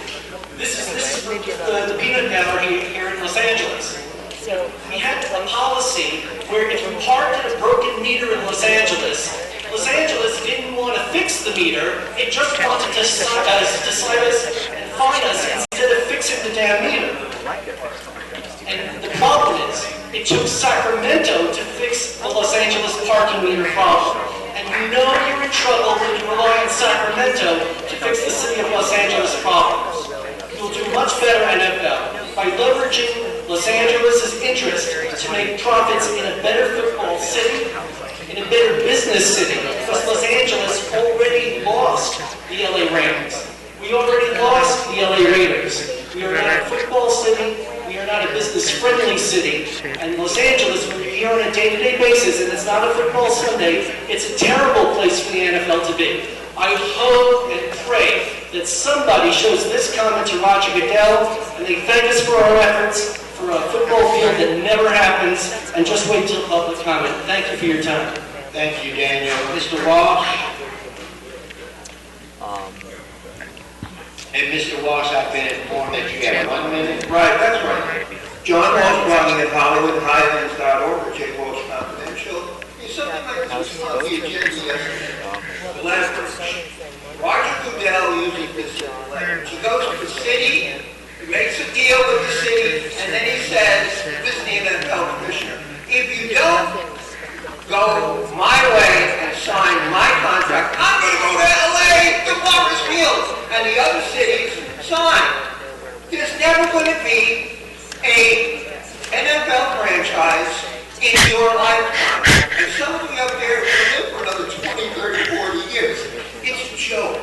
This is the peanut gallery here in Los Angeles. We had a policy where if you parked at a broken meter in Los Angeles didn't want to fix the meter, it just wanted to cite us and fine us instead of fixing the damn meter. And the problem is, it took Sacramento to fix the Los Angeles parking meter problem. And you know you're in trouble when you rely on Sacramento to fix the city of Los Angeles problems. You'll do much better, NFL, by leveraging Los Angeles' interest to make profits in a better football city, in a better business city, because Los Angeles already lost the LA Rams. We already lost the LA Raiders. We are not a football city. We are not a business-friendly city. And Los Angeles, when you're here on a day-to-day basis, and it's not a football Sunday, it's a terrible place for the NFL to be. I hope and pray that somebody shows this comment to Roger Goodell, and they thank us for our efforts for a football field that never happens, and just wait till public comment. Thank you for your time. Thank you, Daniel. Mr. Walsh? And Mr. Walsh, I've been informed that you have 1 minute. Right, that's right. John Walsh, blogging at HollywoodHighlands.org, or J. Walsh Confidential. There's something like this on the agenda yesterday. The letters. Roger Goodell uses this letter. He goes to the city, he makes a deal with the city, and then he says, this is the NFL commissioner, if you don't go my way and sign my contract, I'm going to go to LA to Flowers Field, and the other cities sign. There's never going to be a NFL franchise in your lifetime. And some of you up there will live for another 20, 30, 40 years. It's a joke.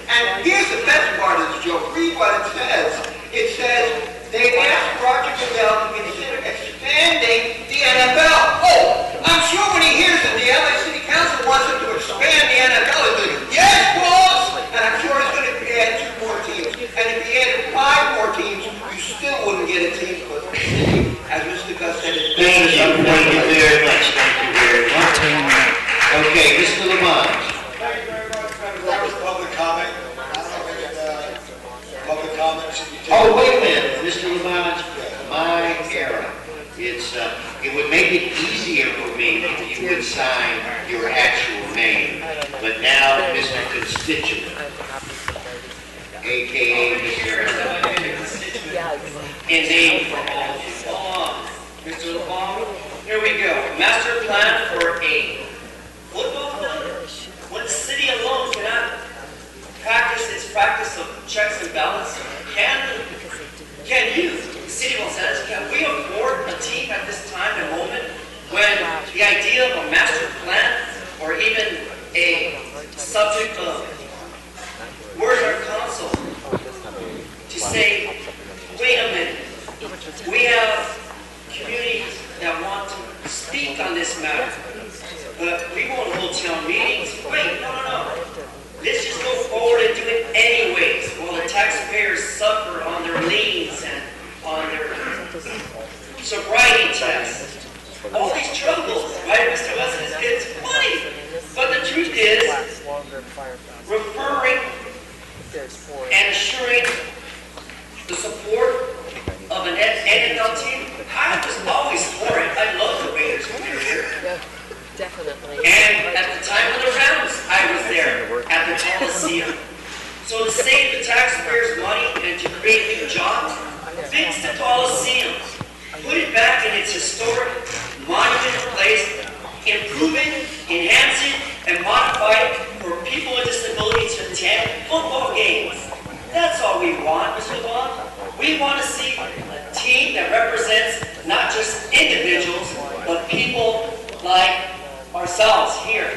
And here's the best part of the joke. Read what it says. It says, they asked Roger Goodell to consider expanding the NFL. Oh, I'm sure when he hears that the LA City Council wants him to expand the NFL, he's going to go, yes, boss! And I'm sure he's going to add 2 more teams. And if he added 5 more teams, you still wouldn't get a team because the city, as Mr. Gus said, it's Thank you very much. Thank you very much. Okay, Mr. Lamont. Thank you very much, Madam. That was public comment. I don't think public comment should be taken. Oh, wait a minute, Mr. Lamont, my error. It would make it easier for me if you would sign your actual name, but now Mr. Constituent, a.k.a. Mr. In name for all of you. Mr. LeBlanc, here we go. Master plan for a football field when the city alone cannot practice its practice of checks and balances. Can you, the city of Los Angeles, can we afford a team at this time and moment when the idea of a master plan or even a subject of word or council to say, wait a minute, we have communities that want to speak on this matter, but we won't hold town meetings. Wait, no. Let's just go forward and do it anyways while the taxpayers suffer on their liens and on their sobriety tests. All these troubles, right, Mr. Wesson? It's funny. But the truth is, referring and assuring the support of an NFL team, I was always for it. I love the Raiders when they were here. And at the time of the rounds, I was there at the Coliseum. So to save the taxpayers money and to create new jobs, fix the Coliseum, put it back in its historic monumental place, improve it, enhance it, and modify it for people with disabilities to attend football games. That's all we want, Mr. Bond. We want to see a team that represents not just individuals, but people like ourselves here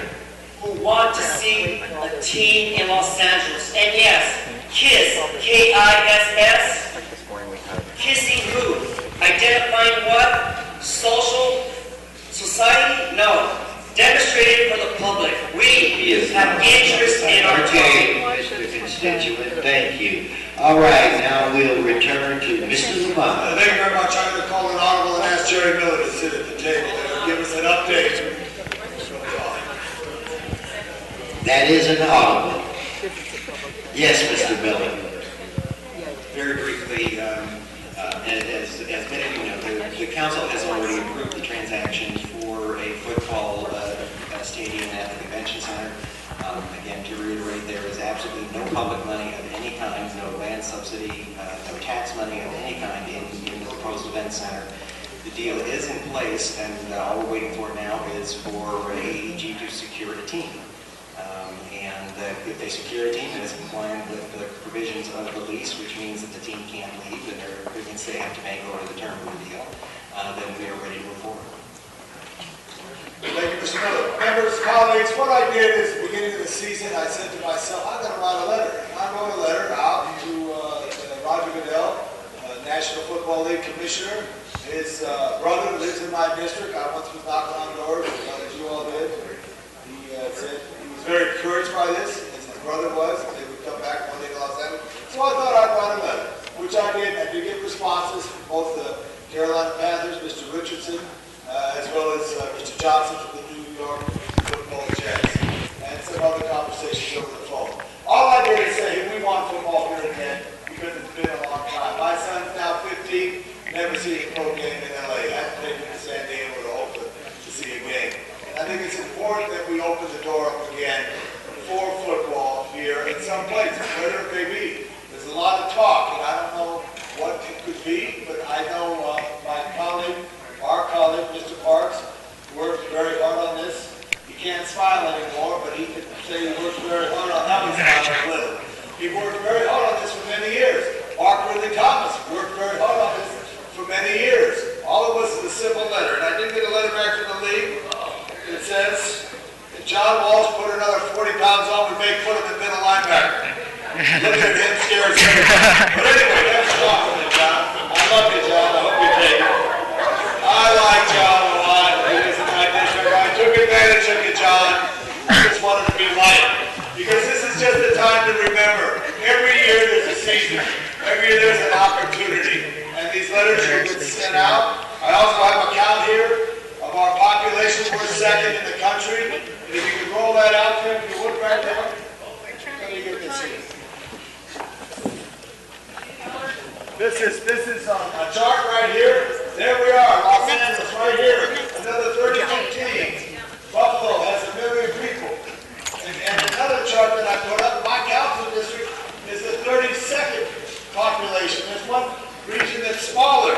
who want to see a team in Los Angeles. And yes, KISS, K-I-S-S, kissing who? Identifying what? Social? Society? No. Demonstrated for the public. We have interest in our team. Okay, Mr. Constituent, thank you. All right, now we'll return to Mr. Lamont. Thank you very much. I'm going to call an audible and ask Jerry Miller to sit at the table and give us an update. That is an audible. Yes, Mr. Miller. Very briefly, as many of you know, the council has already approved the transaction for a football stadium at the convention center. Again, to reiterate, there is absolutely no public money of any kind, no land subsidy, no tax money of any kind in the proposed event center. The deal is in place, and all we're waiting for now is for AEG to secure a team. If they secure a team and is compliant with the provisions of the lease, which means that the team can't leave and their agreements they have to make over the term of the deal, then we are ready to move forward. Thank you, Mr. Miller. Members, colleagues, what I did is at the beginning of the season, I said to myself, I'm going to write a letter. And I wrote a letter out to Roger Goodell, National Football League Commissioner. His brother lives in my district. I once was knocking on doors, as you all did. He said he was very encouraged by this, as his brother was, and they would come back one day to Los Angeles. So I thought I'd write a letter, which I did. I did get responses from both the Carolina Panthers, Mr. Richardson, as well as Mr. Johnson from the New York Football Jets, and some other conversations over the phone. All I did is say, we want football here again, because it's been a long time. My son's now 15, never seen a pro game in LA. I haven't taken him to San Diego to Oakland to see a game. And I think it's important that we open the door up again for football here in some places, whether it may be. There's a lot of talk, and I don't know what it could be, but I know my colleague, our colleague, Mr. Parks, worked very hard on this. He can't smile anymore, but he can say he worked very hard on how he's smiling a little. He worked very hard on this for many years. Mark Ridley Thomas worked very hard on this for many years. All it was is a simple letter. And I did get a letter back from the league that says, if John Walsh put another 40 pounds on, we may put him in middle linebacker. Look at him, scares me. But anyway, that's John, John. I love you, John. I hope you take it. I like John a lot. He was in my district. I took advantage of you, John. I just wanted to be light. Because this is just the time to remember. Every year there's a season. Every year there's an opportunity. And these letters will get sent out. I also have a count here of our population. We're second in the country. And if you could roll that out there, if you would right there. Let me get this here. This is a chart right here. There we are, Los Angeles right here. Another 32 teams. Buffalo has 1 million people. And another chart that I put up, my council district is the 32nd population. There's one region that's smaller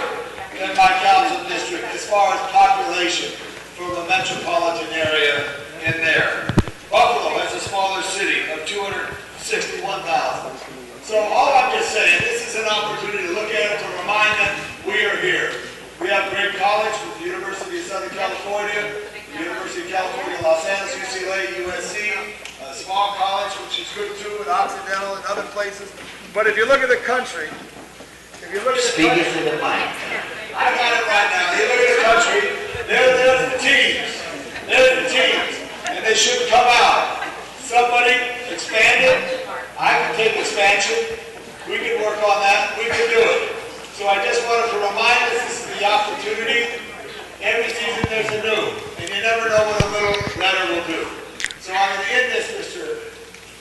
than my council district as far as population from the metropolitan area in there. Buffalo has a smaller city of 261,000. So all I'm just saying, this is an opportunity to look at it, to remind them we are here. We have great college with the University of Southern California, the University of California, Los Angeles, UCLA, USC, a small college, which is good too, and Occidental and other places. But if you look at the country, if you look at the country, Speaking to the mic. I got it right now. You look at the country, there's the teams. There's the teams. And they should come out. Somebody expand it. I can take expansion. We can work on that. We can do it. So I just wanted to remind us this is the opportunity. Every season there's a new. And you never know what a little letter will do. So I'm going to end this, Mr.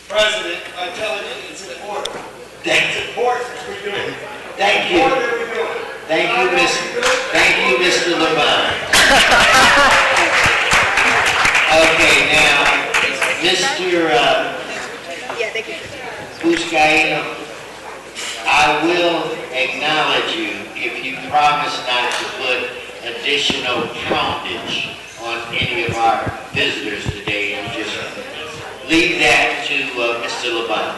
President, by telling you it's important. It's important that we do it. Thank you. Thank you, Mr. Lamont. Okay, now, Mr. Buscaino, I will acknowledge you if you promise not to put additional poundage on any of our visitors today, and just leave that to Mr. Labange.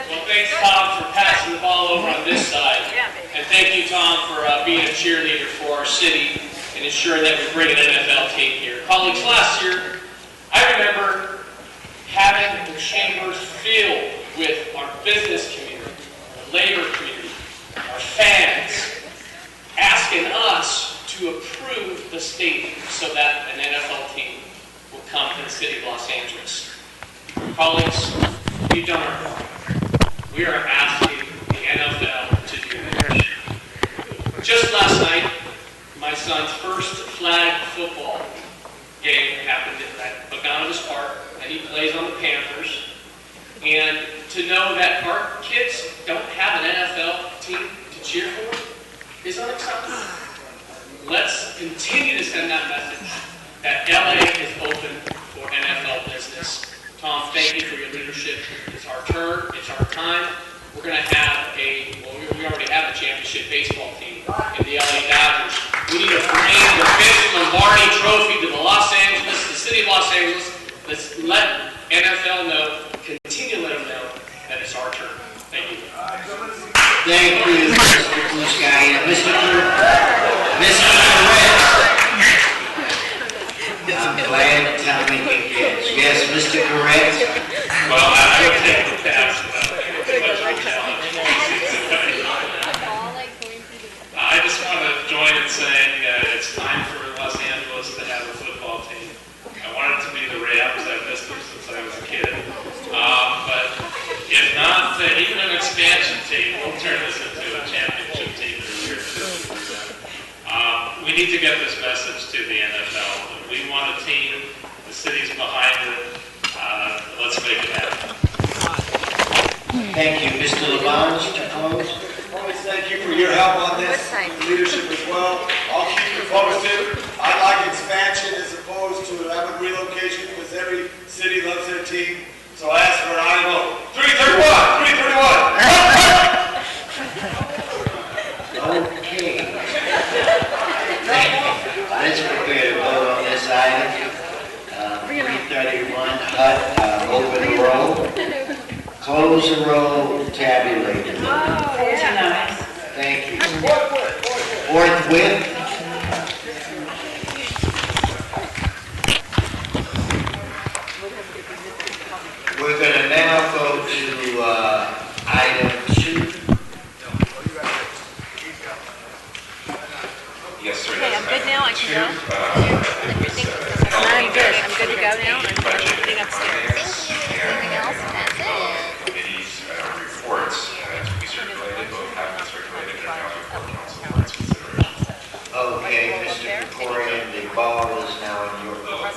Well, thanks, Tom, for passing the ball over on this side. And thank you, Tom, for being a cheerleader for our city and ensuring that we bring an NFL team here. Colleagues, last year, I remember having the chambers filled with our business community, the labor community, our fans, asking us to approve the stadium so that an NFL team will come to the city of Los Angeles. Colleagues, we've done our part. We are asking the NFL to do this. Just last night, my son's first flag football game happened at McDonald's Park, and he plays on the Panthers. And to know that our kids don't have an NFL team to cheer for is unacceptable. Let's continue to send that message that LA is open for NFL business. Tom, thank you for your leadership. It's our turn. It's our time. We're going to have we already have a championship baseball team in the LA Dodgers. We need to bring the Vince Lombardi Trophy to the Los Angeles, the city of Los Angeles. Let's let NFL know, continue to let them know that it's our turn. Thank you. Thank you, Mr. Buscaino. Mr. Correct. I'm glad Tommy can catch. Yes, Mr. Correct. Well, I would take the pass. I just want to join in saying it's time for Los Angeles to have a football team. I want it to be the Rams. I've missed them since I was a kid. But if not, even an expansion team, we'll turn this into a championship team in a year or two. We need to get this message to the NFL. We want a team. The city's behind it. Let's make it happen. Thank you, Mr. Labange, to close. Always thank you for your help on this, leadership as well. I'll keep you posted. I like expansion as opposed to having relocation because every city loves their team. So I ask for an aye vote. 331, 331. Okay. Let's prepare to vote on this item. 331, open the roll. Close the roll, tabulate the vote. Thank you. Forthwith. We're going to now go to item 2. Yes, sir. Okay, I'm good now. I can go. I'm good. I'm good to go now. I'm getting upstairs. Anything else? That's it. Committee's reports to be circulated, both have been circulated and are now before council for its consideration. Okay, Mr. Corrigan, the ball is now in your court.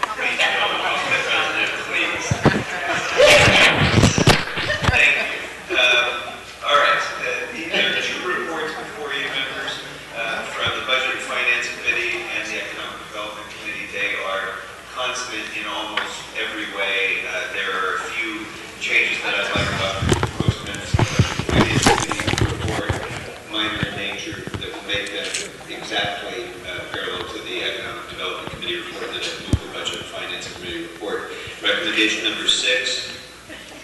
Thank you. All right. There are 2 reports before you, members, from the Budget and Finance Committee and the Economic Development Committee. They are consonant in almost every way. There are a few changes that I'd like about the proposed amendments to the Budget and Finance Committee report, minor in nature, that will make them exactly parallel to the Economic Development Committee report that has moved the Budget and Finance Committee report. Recommendation number 6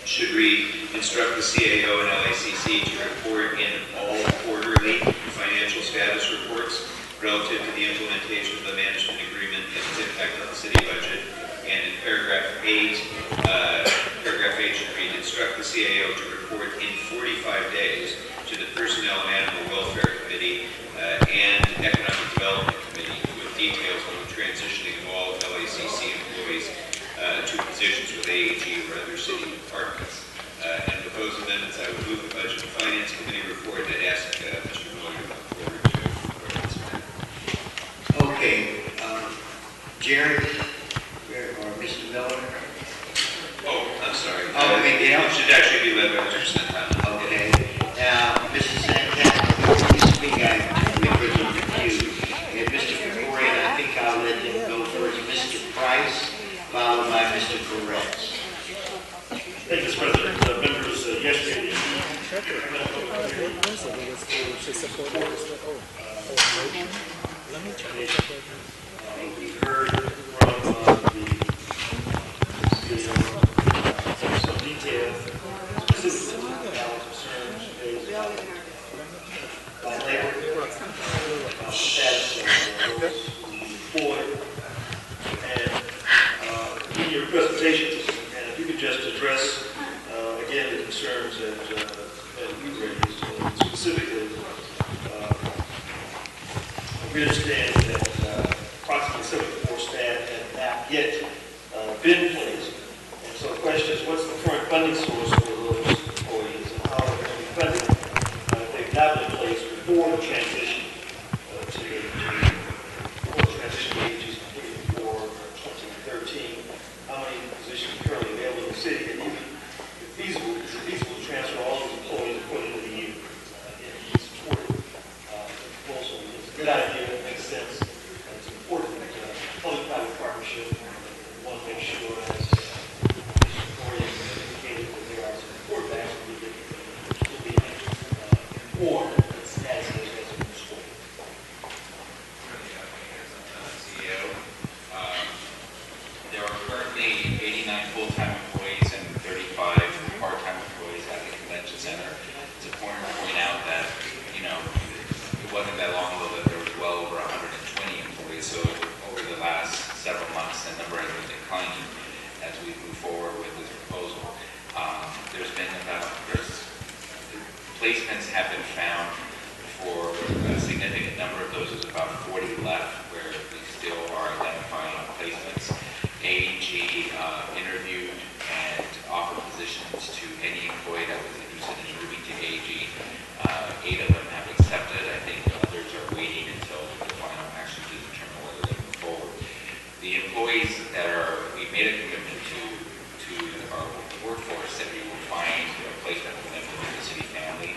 should read, instruct the CAO and LACC to report in all quarterly financial status reports relative to the implementation of the management agreement and its impact on the city budget. And in paragraph 8 should read, instruct the CAO to report in 45 days to the Personnel and Animal Welfare Committee and Economic Development Committee with details on the transitioning of all LACC employees to positions with AAG or other city departments. And proposed amendments, I would move the Budget and Finance Committee report and ask Mr. Miller to come forward to report this amendment. Okay, Jerry or Mr. Miller? Oh, I'm sorry. Oh, big deal. It should actually be led by Mr. Santana. Okay. Now, Mrs. Santana, before you speak, I'm a little confused. And Mr. Corrigan, I think I'll let him go first. Mr. Price, Mr. Perez. Thank you, Mr. President. Members, yesterday we heard from some detail, specifically about concerns raised by labor, about the status of those employed, and in your presentation, and if you could just address again the concerns that you raised, specifically, we understand that approximately 74 staff have not yet been placed. And so the question is, what's the current funding source for those employees and how are they going to be funded if they've not been placed before the transition ages completed before 2013? How many positions are currently available in the city? And if feasible, is it feasible to transfer all these employees before the end of the year? It's supported proposal. It's a good idea. It makes sense. It's important. Public-private partnership. We want to make sure, as Victoria indicated, that there are some important actions that will be informed as it moves forward. CEO. There are currently 89 full-time employees and 35 part-time employees at the convention center. It's important to point out that, it wasn't that long ago that there was well over 120 employees. So over the last several months, the number has been declining as we move forward with this proposal. Placements have been found for a significant number of those. There's about 40 left where we still are identifying placements. AEG interviewed and offered positions to any employee that was interested in moving to AEG. 8 of them have accepted. I think others are waiting until the final action to determine whether they move forward. The employees that we made a commitment to our workforce that we will find a placement for them within the city family.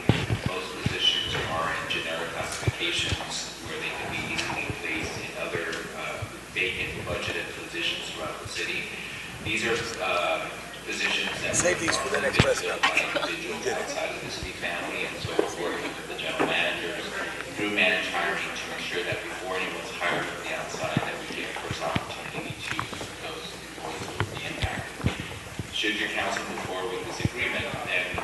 Most positions are in generic classifications where they can be easily placed in other vacant budgeted positions throughout the city. These are positions that save these for the next president by individuals outside of the city family, and so we're working with the general managers through managed hiring to ensure that before anyone's hired from the outside, that we give first opportunity to those employees who will be impacted. Should your council move forward with this agreement, then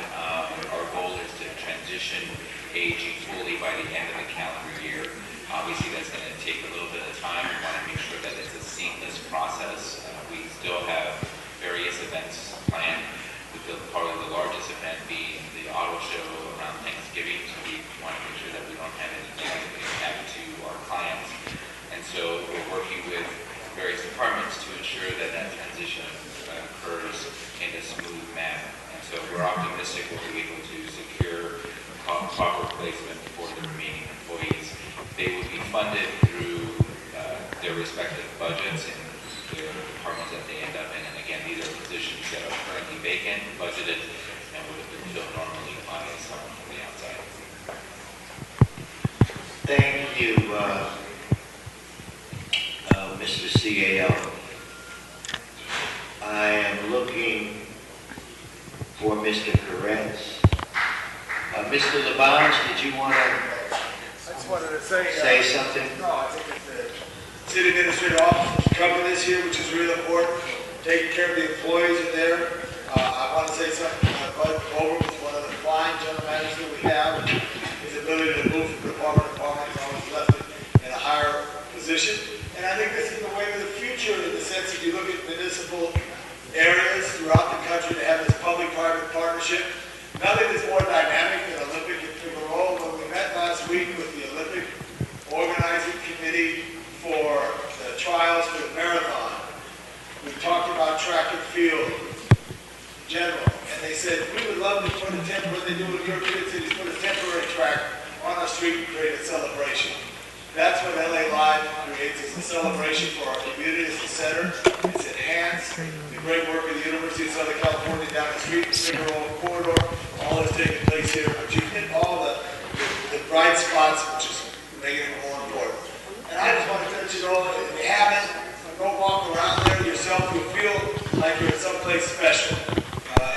our goal is to transition AEG fully by the end of the calendar year. Obviously, that's going to take a little bit of time. We want to make sure that it's a seamless process. We still have various events planned, with probably the largest event being the auto show around Thanksgiving. So we want to make sure that we don't have any negative impact to our clients. And so we're working with various departments to ensure that that transition occurs in a smooth manner. And so we're optimistic we'll be able to secure proper placement for the remaining employees. They will be funded through their respective budgets and their departments that they end up in. And again, these are positions that are currently vacant, budgeted, and would have been filled normally by someone from the outside. Thank you, Mr. CAO. I am looking for Mr. Perez. Mr. Labange, did you want to I just wanted to say something? No, I think that the city administrative office is covering this here, which is really important. Taking care of the employees in there. I want to say something. Bud Over was one of the fine general managers that we have. His ability to move from department to department has always left it in a higher position. And I think this is the way of the future in the sense that you look at municipal areas throughout the country that have this public-private partnership. Nothing is more dynamic than Olympic and Figueroa. When we met last week with the Olympic organizing committee for the trials for the marathon, we talked about track and field in general. And they said, we would love to put a temporary, they do with your kids, they just put a temporary track on our street and create a celebration. That's what LA Live creates, is a celebration for our community as a center. It's enhanced. The great work of the University of Southern California down the street, the Figueroa corridor, all is taking place here. But you hit all the bright spots, which is making it more important. And I just want to let you know, if you haven't, go walk around there yourself. You'll feel like you're someplace special.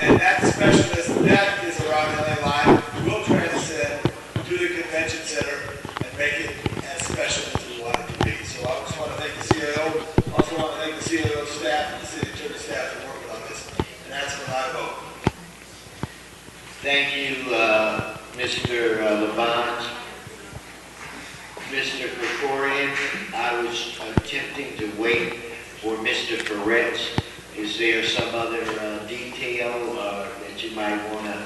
And that specialness, that is around LA Live, will transcend to the convention center and make it as special as we want it to be. So I just want to thank the CIO, also want to thank the CIO staff and the city attorney staff for working on this. And that's what I vote. Thank you, Mr. Labange. Mr. Krikorian, I was attempting to wait for Mr. Perez. Is there some other detail that you might want to?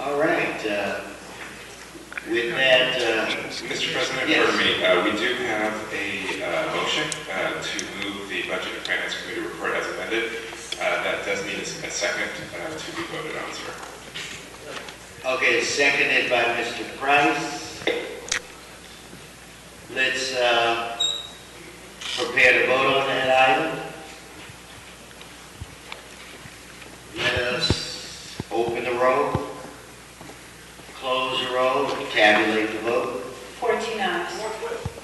All right. With that, Mr. President, yes. pardon me, we do have a motion to move the Budget and Finance Committee report as amended. That does need a second to be voted on, sir. Okay, seconded by Mr. Price. Let's prepare to vote on that item. Let us open the roll, close the roll, and tabulate the vote. 14 ayes.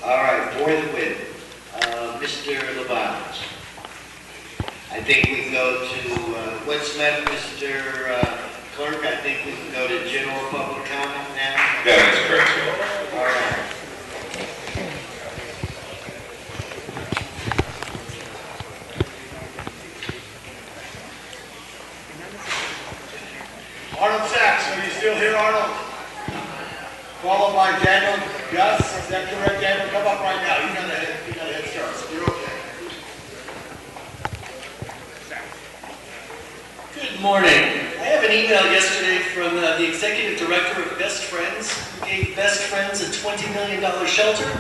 All right, forthwith, Mr. Labange. I think we can go to, what's left, Mr. Clerk? I think we can go to general public comment now. That is correct, sir. All right. Arnold Sachs, are you still here, Arnold? Followed by Daniel Gus. Is that correct, Daniel? Come up right now. You got a head start, so you're okay. Good morning. I have an email yesterday from the executive director of Best Friends, who gave Best Friends a $20 million shelter,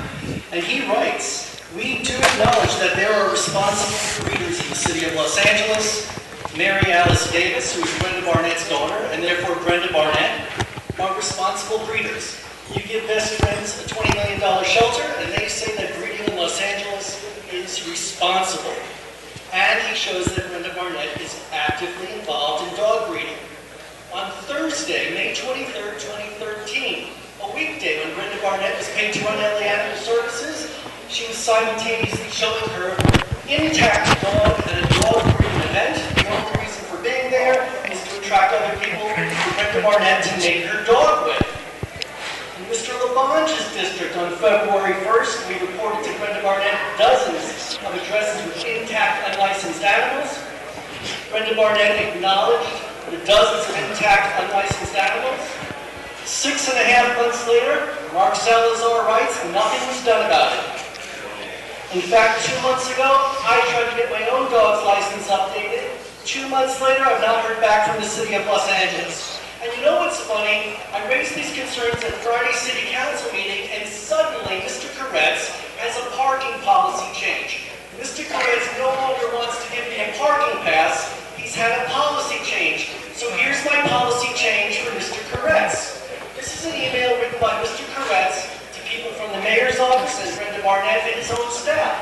and he writes, "We do acknowledge that there are responsible breeders in the city of Los Angeles. Mary Alice Davis, who is Brenda Barnett's daughter, and therefore Brenda Barnett, are responsible breeders. You give Best Friends a $20 million shelter, and they say that breeding in Los Angeles is responsible." And he shows that Brenda Barnett is actively involved in dog breeding. On Thursday, May 23rd, 2013, a weekday when Brenda Barnett was paid to run LA Animal Services, she was simultaneously showing her intact dog at a dog breeding event. The only reason for being there is to attract other people for Brenda Barnett to make her dog with. In Mr. Labange's district on February 1st, we reported to Brenda Barnett dozens of addresses with intact, unlicensed animals. Brenda Barnett acknowledged the dozens of intact, unlicensed animals. 6.5 months later, Mark Salazar writes, nothing was done about it. In fact, 2 months ago, I tried to get my own dog's license updated. 2 months later, I've not heard back from the city of Los Angeles. And you know what's funny? I raised these concerns at Friday's city council meeting, and suddenly Mr. Koretz has a parking policy change. Mr. Koretz no longer wants to give me a parking pass. He's had a policy change. So here's my policy change for Mr. Koretz. This is an email written by Mr. Koretz to people from the mayor's office and Brenda Barnett and his own staff.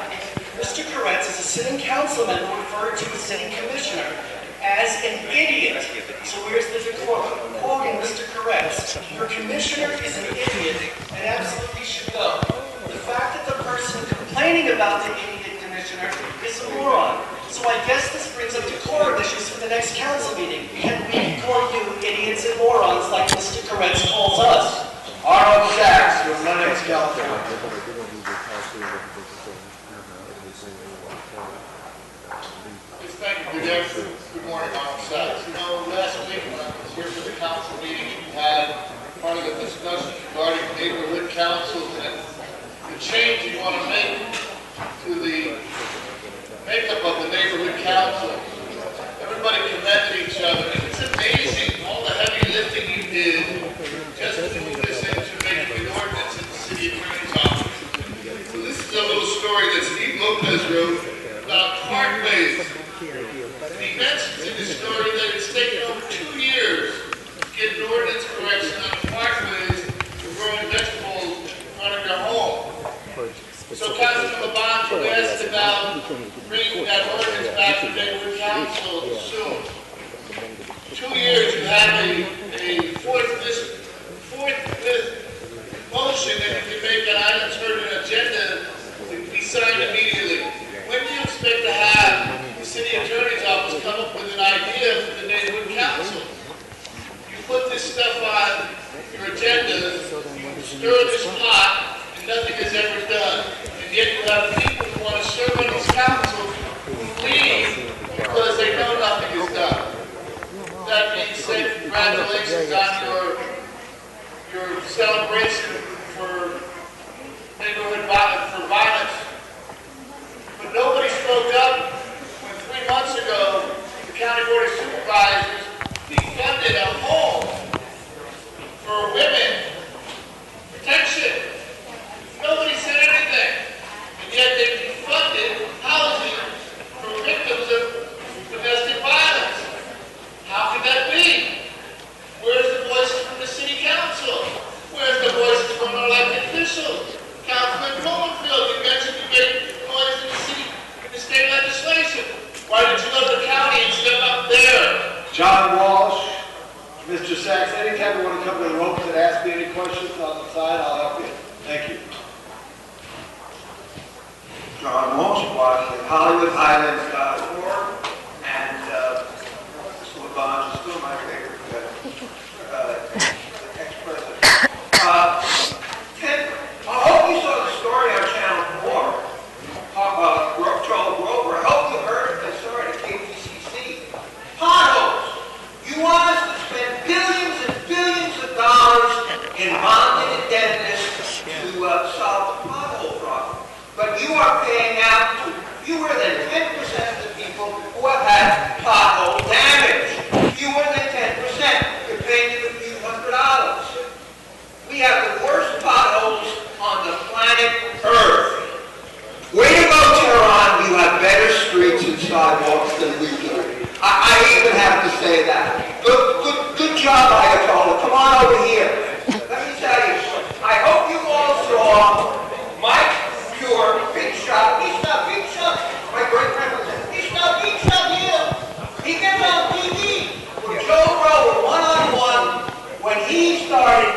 Mr. Koretz is a sitting council member referred to as city commissioner as an idiot. So where's the decorum? Quoting Mr. Koretz, "Your commissioner is an idiot and absolutely should go. The fact that the person complaining about the idiot commissioner is a moron. So I guess this brings up decorum issues for the next council meeting. Can we call you idiots and morons like Mr. Koretz calls us?" Arnold Sachs from Lenox, California. Thank you, good morning, Arnold Sachs. You know, last week when I was here for the council meeting, we had part of the discussion regarding neighborhood councils and the change you want to make to the makeup of the neighborhood council. Everybody commended each other, and it's amazing all the heavy lifting you did just to move this into making an ordinance in the city attorney's office. So this is a little story that Steve Lopez wrote about parkways. And he mentions in his story that it's taken over 2 years to get an ordinance correction on the parkways for growing vegetables in front of your home. So Councilman Labange, you asked about bringing that ordinance back to the neighborhood council soon. 2 years, you have a fourth motion that you can make an item turned an agenda to be signed immediately. When do you expect to have the city attorney stir this pot and nothing is ever done. And yet you have people who want to serve on this council who leave because they know nothing is done. That being said, congratulations on your celebration for neighborhood violence. But nobody spoke up when 3 months ago the County Board of Supervisors defunded a home for women protection. Nobody said anything. And yet they defunded housing for victims of domestic violence. How could that be? Where's the voices from the city council? Where's the voices from elected officials? Councilman Blumenfield, you mentioned you made noise in the state legislation. Why didn't you go to the county and step up there? John Walsh, Mr. Sachs, anytime you want to come to the ropes and ask me any questions on the side, I'll help you. Thank you. John Walsh, HollywoodHighlands.org, and Mr. LaBonge is still my favorite ex-president. I hope you saw the story on Channel 4, Joel Grover. I hope you heard the story at KPCC. Potholes. You want us to spend billions and billions of dollars in bonding and dentists to solve the pothole problem. But you are paying out to fewer than 10% of the people who have had pothole damage. Fewer than 10%. You're paying them a few $100s. We have the worst potholes on the planet Earth. Way to go, Tehran. You have better streets and sidewalks than we do. I even have to say that. Good job, Ayatollah. Come on over here. Let me tell you, I hope you all saw Mike Pure, Big Shot. He's not Big Shot. My great grandmother. He's not Big Shot here. He gets on TV with Joe Grover one-on-one when he started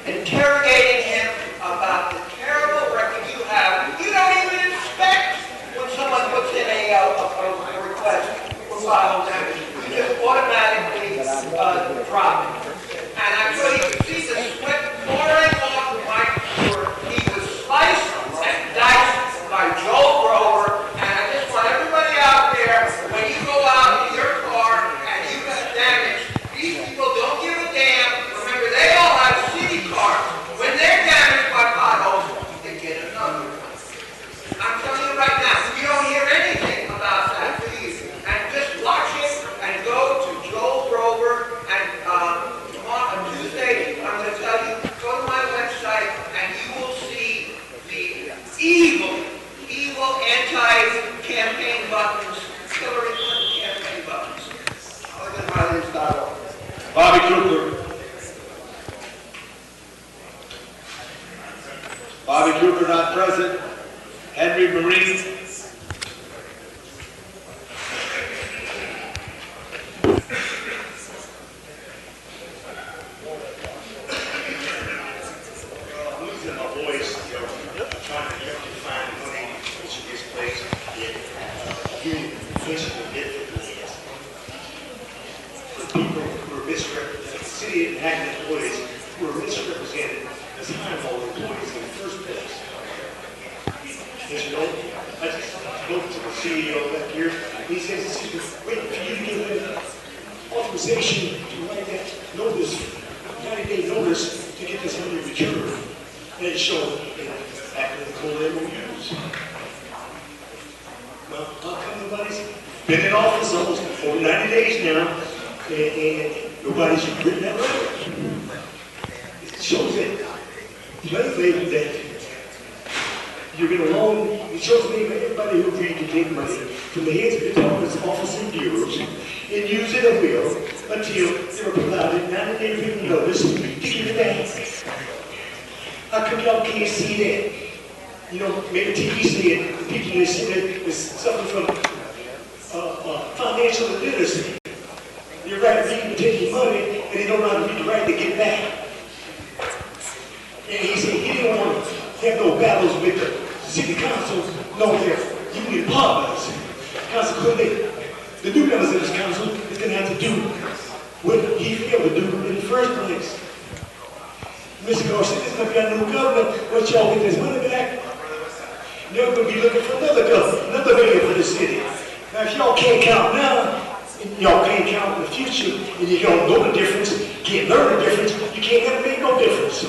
interrogating him about the terrible record you have. You don't even inspect when someone puts in a request for file damage. You just automatically drop it. And I tell you, you see the sweat pouring off Mike Stewart. He was sliced and diced by Joel Grover. And I just want everybody out there, when you go out in your car and you got damage, these people don't give a damn. Remember, they all have city cars. When they're damaged by potholes, they get another one. I'm telling you right now, you don't hear anything about that, please. And just watch it and go to Joel Grover. And on Tuesday, I'm going to tell you, go to my website and you will see the evil anti-campaign buttons, Hillary Clinton campaign buttons. HollywoodHighlands.org. Bobby Cooper. Bobby Cooper not present. Henry Marine. Losing my voice, trying to find money which in this place, getting fishing and difficulties. People who are misrepresented, the city and acting employees who are misrepresented as high-vol employees in the first place. As you know, I just spoke to the CEO back here. He says, wait for you to give an authorization to write that notice, 90-day notice to get this money returned. And it showed after the cold MOUs. Well, how come nobody's been in office almost over 90 days now, and nobody's written that letter? It shows that plainly that you're going to loan, it shows me everybody who agreed to take money from the heads of departments, offices, and bureaus, and use it at will until they're provided 90-day written notice to give it back. How come y'all can't see that? You know, maybe TV said people that see that is suffering from financial illiteracy. You're right, people taking money and they don't know how to read and write to get back. And he said he didn't want to have no battles with the city council, no their union partners. Consequently, the new members of this council is going to have to do what he failed to do in the first place. Mr. Garcia, this is going to be our new governor. Once y'all get this money back, they're going to be looking for another governor, another mayor for the city. Now, if y'all can't count now, and y'all can't count in the future, and you don't know the difference, can't learn the difference, you can't never make no difference.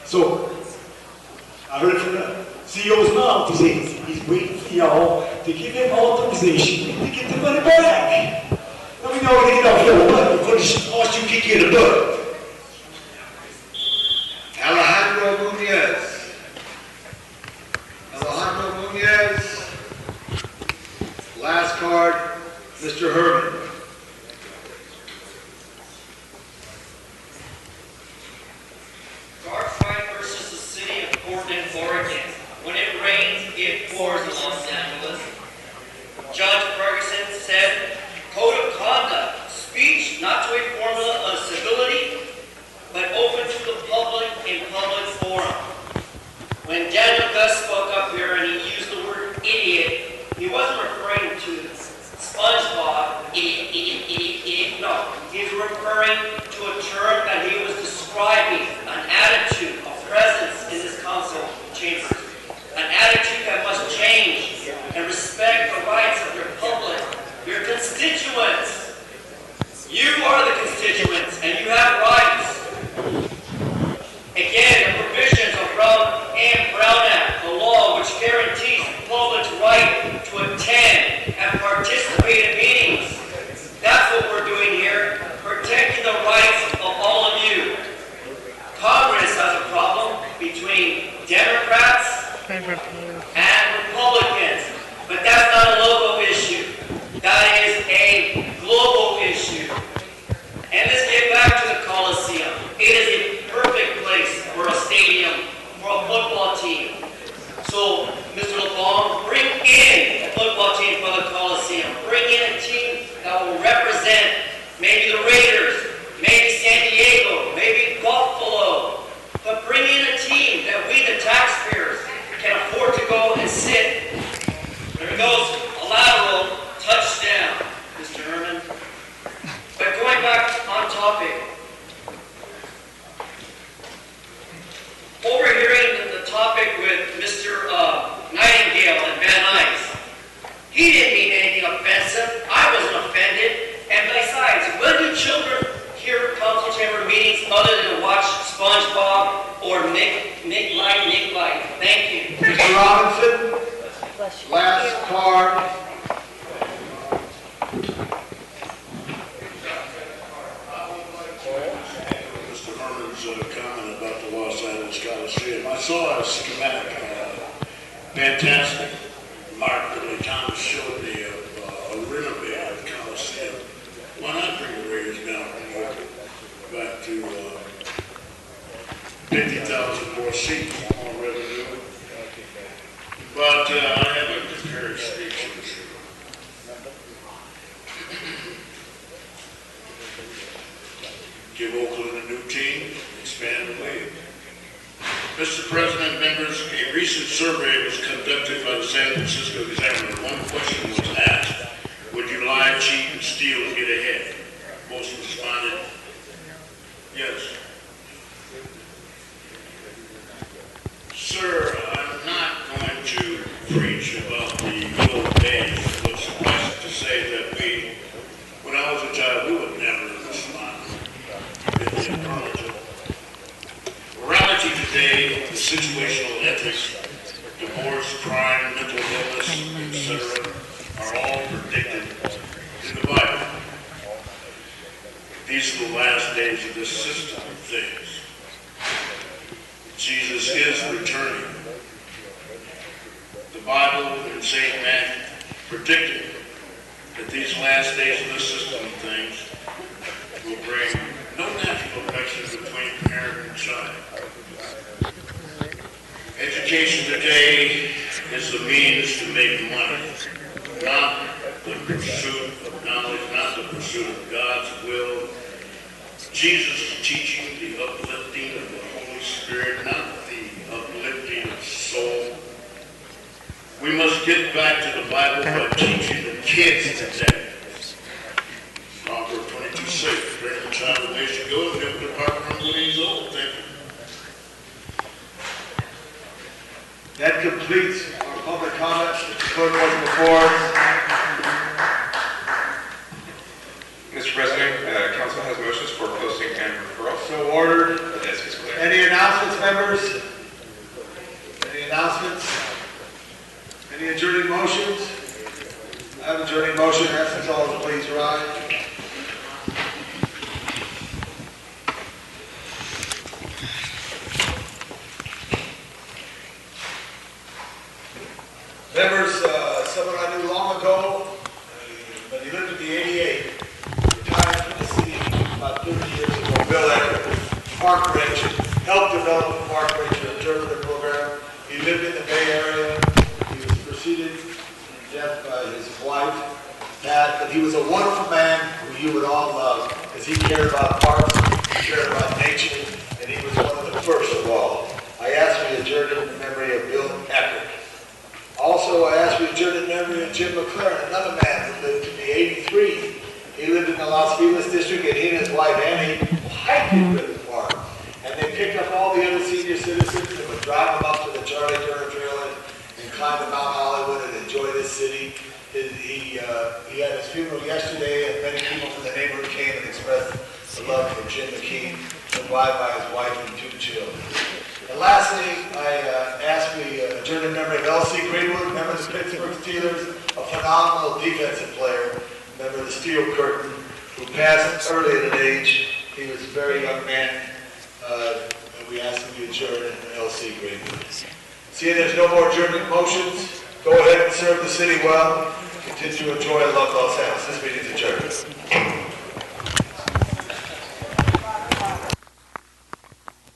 So, I heard from the CEO's mouth, he said he's waiting for y'all to give him authorization to get the money back. Now we know they get off your butt before the cost you kick you in the butt. Alejandro Munoz. Alejandro Munoz. Last card, Mr. Herman. Dark fight versus the city of Portland, Oregon. When it rains, it pours in Los Angeles. Judge Ferguson said, code of conduct, speech not to a formula of civility, but open to the public in public forum. When Daniel Gus spoke up here and he used the word idiot, he wasn't referring to SpongeBob, idiot, idiot, idiot, idiot. No, he's referring to a term that he was describing, an attitude, a presence in this council chamber. An attitude that must change and respect the rights of your public, your constituents. You are the constituents and you have rights. Again, the provisions of Brown Act, the law which guarantees the public's right to attend and participate in meetings. That's what we're doing here, protecting the rights of all of you. Congress has a problem between Democrats and Republicans, but that's not a local issue. That is a global issue. And let's get back to the Coliseum. It is a perfect place for a stadium, for a football team. So, Mr. LeBlanc, bring in a football team for the Coliseum. Bring in a team that will represent maybe the Raiders, maybe San Diego, maybe Buffalo. But bring in a team that we, the taxpayers, can afford to go and sit. There goes a lateral touchdown, Mr. Herman. But going back on topic, overhearing the topic with Mr. Nightingale and Van Nuys, he didn't mean anything offensive. I wasn't offended. And besides, when do children hear council chamber meetings other than watch SpongeBob or Nick Light? Thank you. Mr. Robinson, last card. Mr. Herman's comment about the Los Angeles Coliseum. I saw a schematic, fantastic, remarkably Thomas showed me a renovated Coliseum. Why not bring the Raiders down back to 50,000 more seats, more revenue? But I haven't prepared speeches. Give Oakland a new team, expand the league. Mr. President, members, a recent survey was conducted by the San Francisco Examiner. One question was asked, would you lie, cheat, and steal to get ahead? Most responded, yes. Sir, I'm not going to preach about the good old days, but suffice it to say that when I was a child, we would never respond. Morality today, the situational ethics, divorce, crime, mental illness, etc., are all predicted in the Bible. These are the last days of this system of things. Jesus is returning. The Bible in St. Matthew predicted that these last days of this system of things will bring no natural affection between parent and child. Education today is the means to make money, not the pursuit of knowledge, not the pursuit of God's will. Jesus is teaching the uplifting of the Holy Spirit, not the uplifting of soul. We must get back to the Bible by teaching the kids today. Proverbs 22:6, train the child the way he should go, and he'll depart from That completes our public comments. Mr. Clerk, what's before us? Mr. President, council has motions for posting and referral. So ordered. The desk is clear. Any announcements, members? Any announcements? Any adjourning motions? I have adjourning motion. Ask us all to please rise. Members, someone I knew long ago, but he lived to be 88, retired from the city about 30 years ago, Bill Eckert, park ranger, helped develop the park ranger interpreter program. He lived in the Bay Area. He was preceded in death by his wife, Pat, but he was a wonderful man who you would all love, because he cared about parks, he cared about nature, and he was one of the first of all. I ask for adjourn in memory of Bill Eckert. Also, I ask you to adjourn in memory of Jim McLaren, another man who lived to be 83. He lived in the Los Feliz district, and he and his wife Annie hiked in River Park. And they picked up all the other senior citizens and would drive them up to the Charlie Turner Trail and climb to Mount Hollywood and enjoy this city. He had his funeral yesterday, and many people from the neighborhood came and expressed the love for Jim McKean, survived by his wife and 2 children. And lastly, I ask we adjourn in memory of L.C. Greenwood, member of the Pittsburgh Steelers, a phenomenal defensive player, member of the Steel Curtain, who passed early at an age. He was a very young man, and we ask him to adjourn in L.C. Greenwood. Seeing there's no more adjournment motions, go ahead and serve the city well. Continue to enjoy and love Los Angeles. This meeting is adjourned.